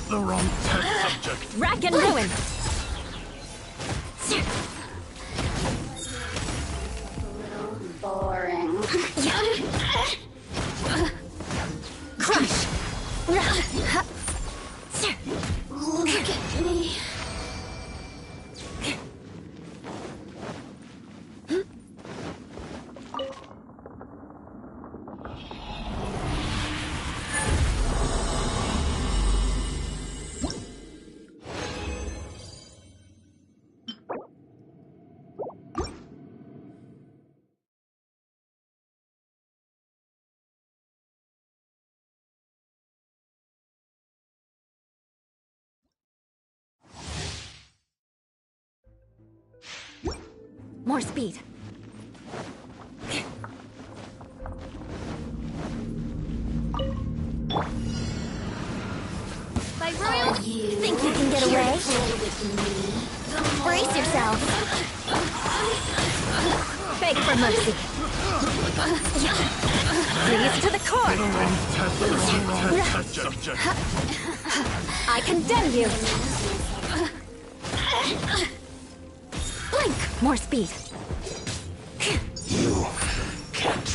The wrong test subject. Rack and ruin! Boring. Crush! Look at me. More speed. By royal, think you can get away? Brace yourself. Beg for mercy. Freeze to the core. The wrong test subject. I condemn you. Blink. More speed.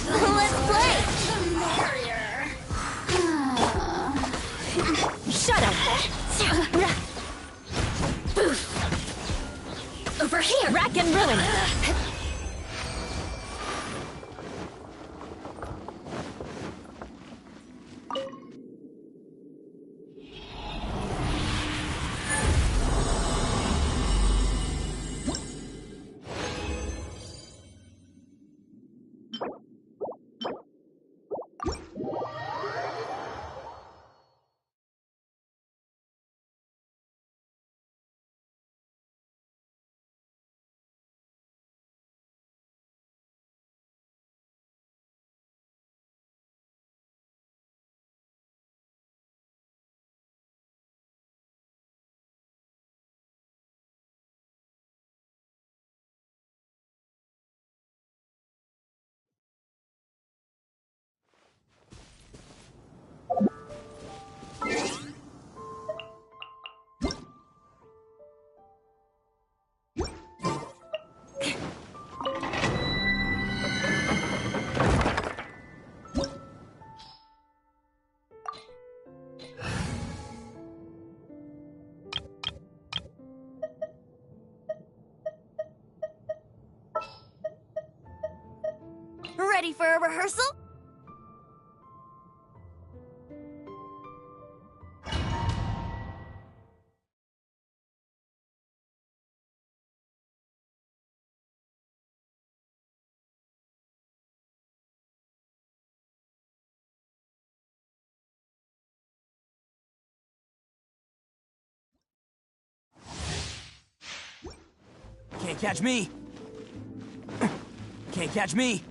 Let's play. Shut up. Over here. Rack and ruin. Ready for a rehearsal? Can't catch me. Can't catch me.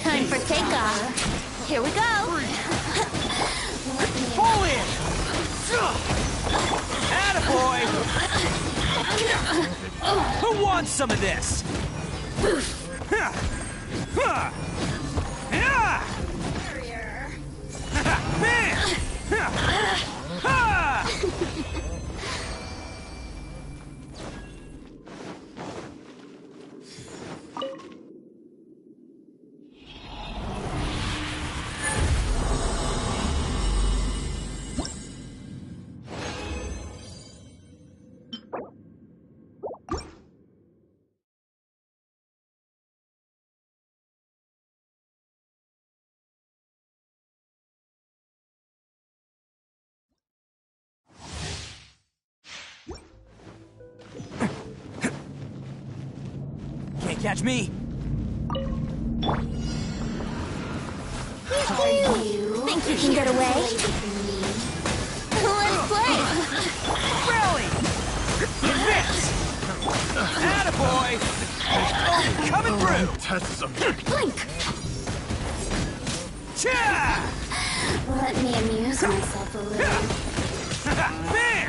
Time for takeoff. Here we go. Pull in! Attaboy! Who wants some of this? Can't catch me. Think you can get away? Let's play! Rally! Advance! Attaboy! Coming through! Test some. Blink! Cha! Let me amuse myself a little. Bam!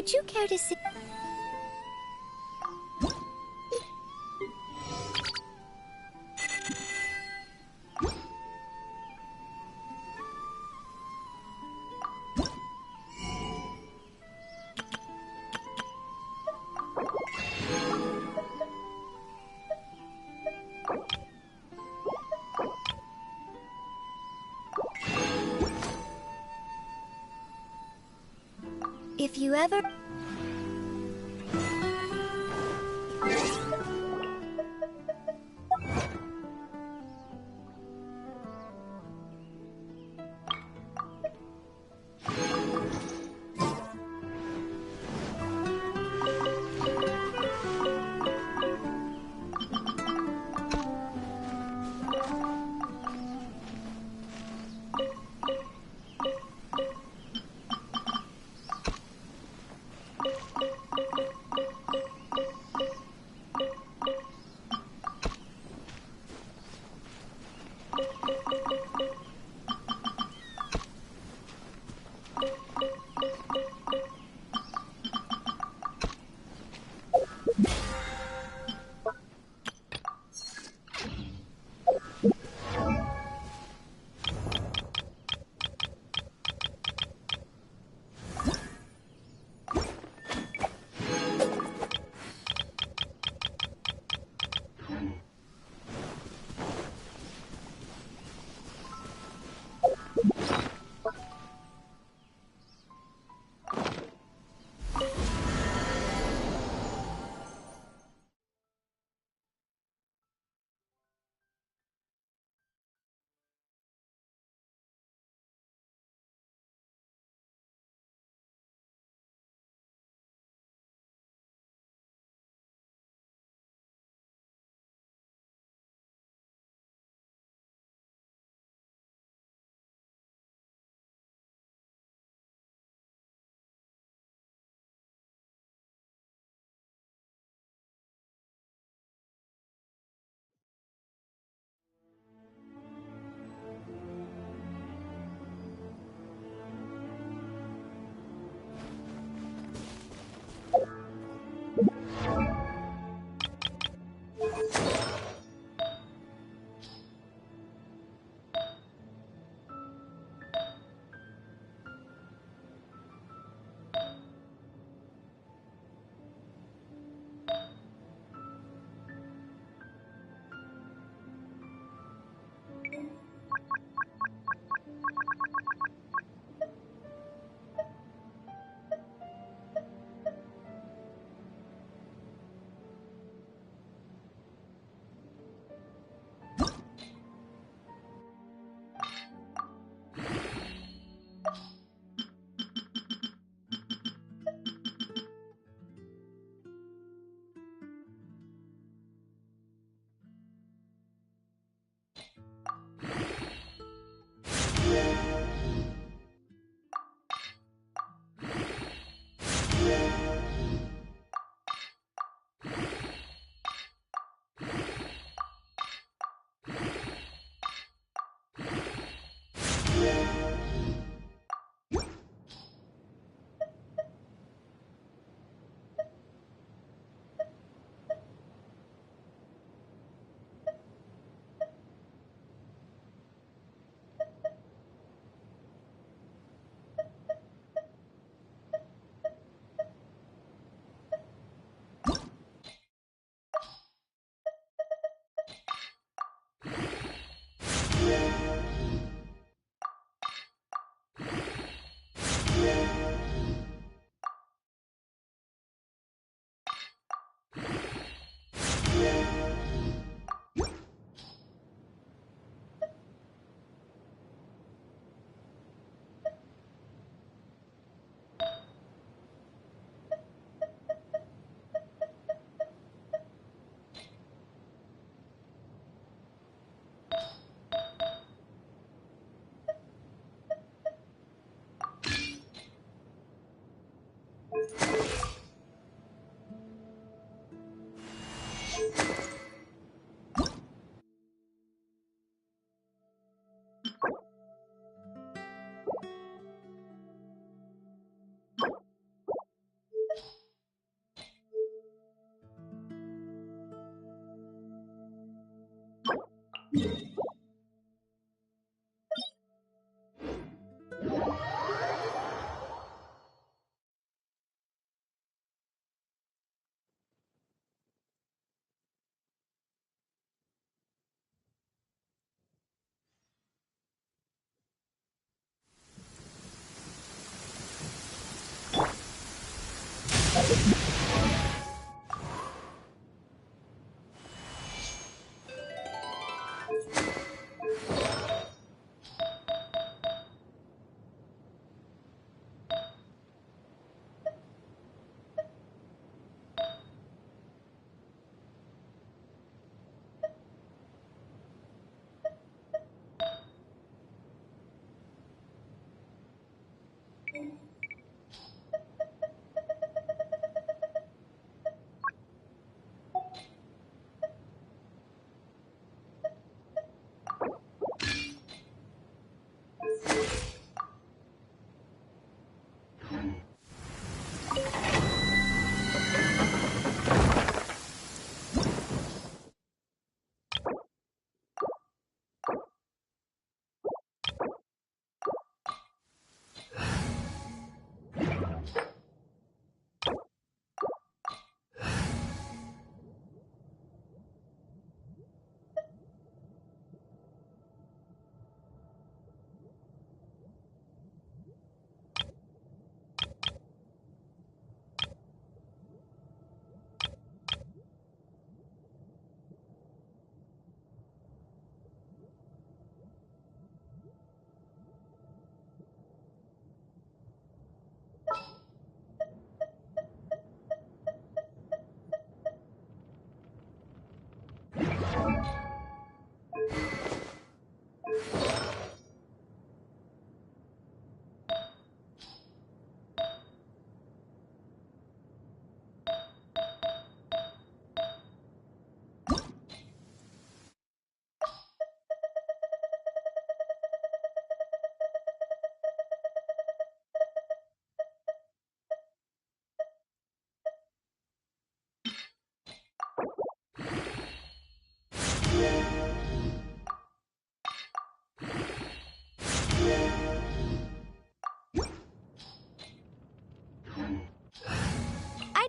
Would you care to see? If you ever...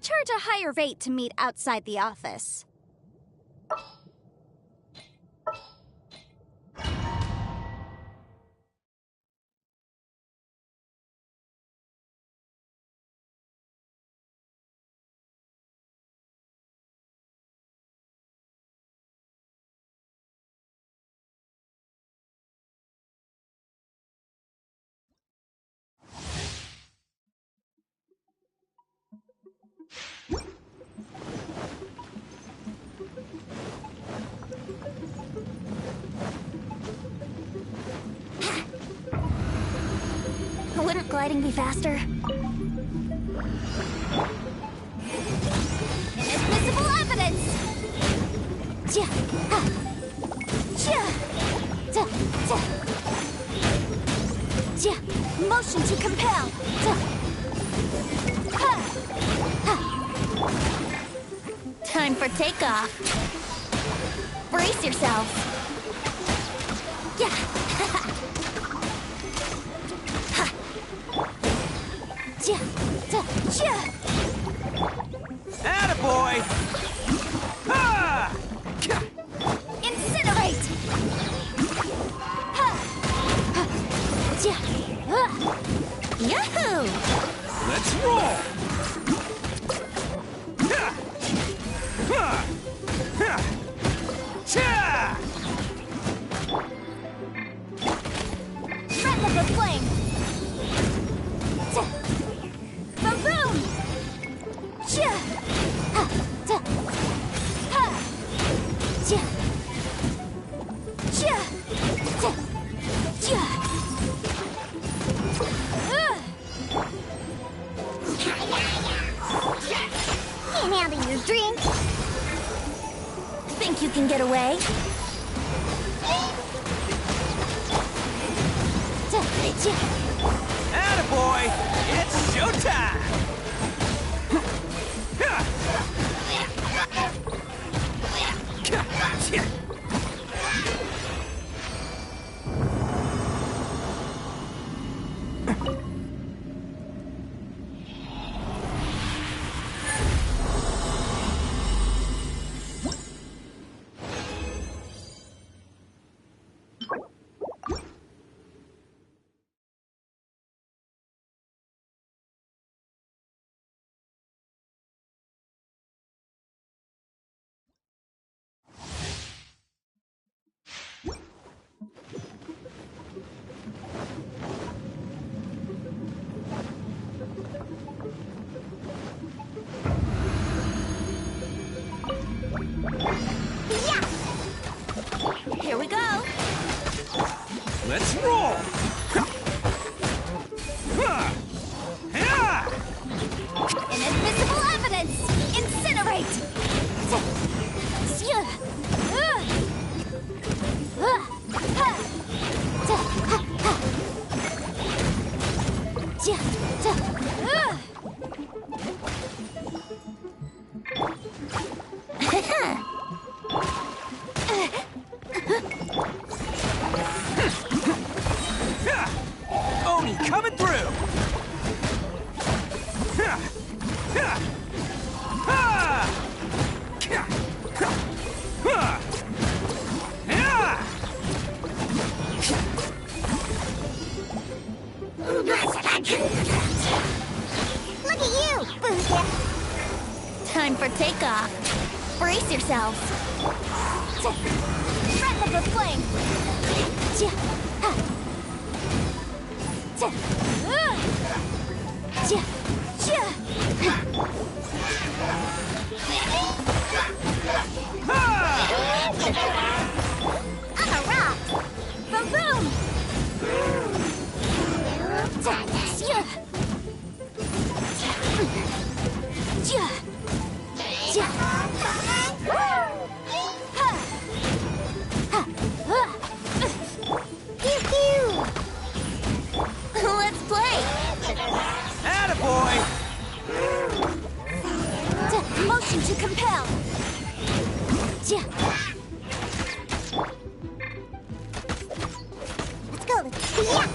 charge a higher rate to meet outside the office. Wouldn't gliding be faster? Inadmissible evidence! Ja, ha. Ja, ja, ja. Ja, motion to compel! Ja. Ha. Ha. Time for takeoff. Brace yourself. Yeah. Attaboy! Ha! Incinerate! Ha! Ha! Ja! Yahoo! Let's roll! Ha! Ha! Ha! Cha! Replica flame! Boom! Ja! Ha! Ja! Ha! Ja! Ja! Ja! Ja! Can't handle your drink. Think you can get away? Ja! Ja! Attaboy! It's showtime! Here we go. Let's roll! Inadmissible evidence! Incinerate! Oni coming through! Look at you, Booster. Time for takeoff. Brace yourselves. Replica flame. I'm a rock. Boom boom. Let's play. Attaboy! Motion to compel. Let's go. Yeah.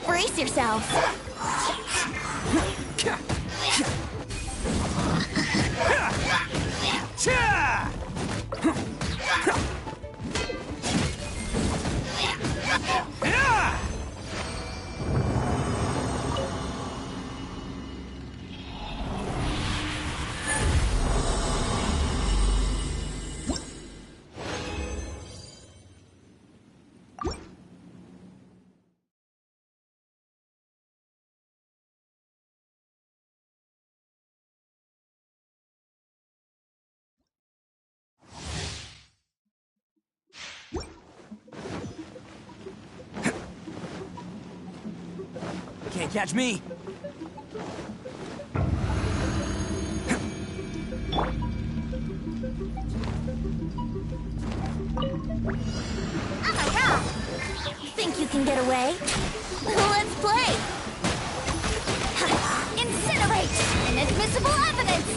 Brace yourselves. Can't catch me. I'm a rock. Think you can get away? Let's play. Incinerate! Inadmissible evidence!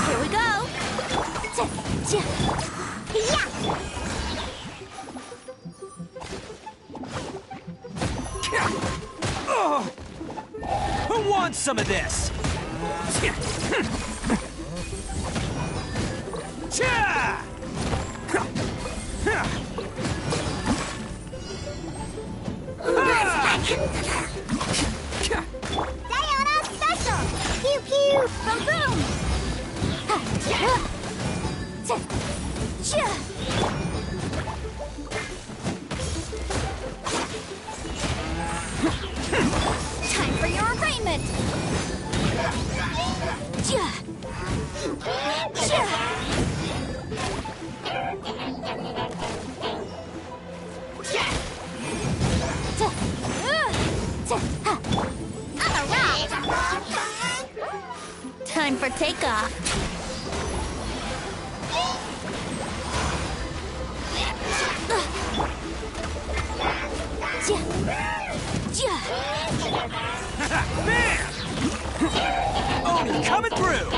Here we go! Yeah! Oh! Who wants some of this? Diana Special! Pew pew! Boom boom! Time for your arraignment! I'm a rock! Time for takeoff. Bam! Oni coming through!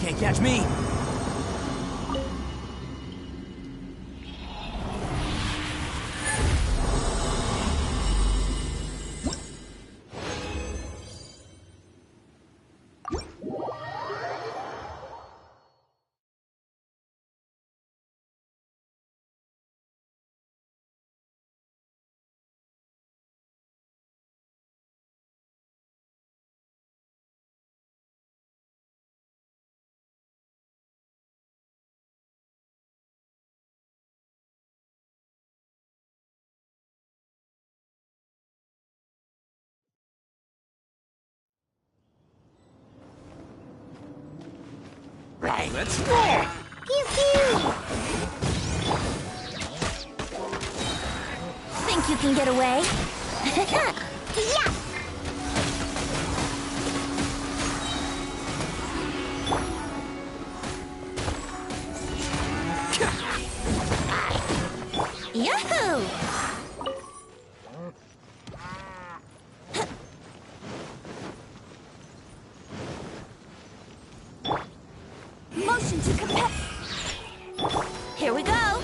Can't catch me. Let's roll! Pew pew! Think you can get away? Yeah! Yahoo! Motion to compare. Here we go.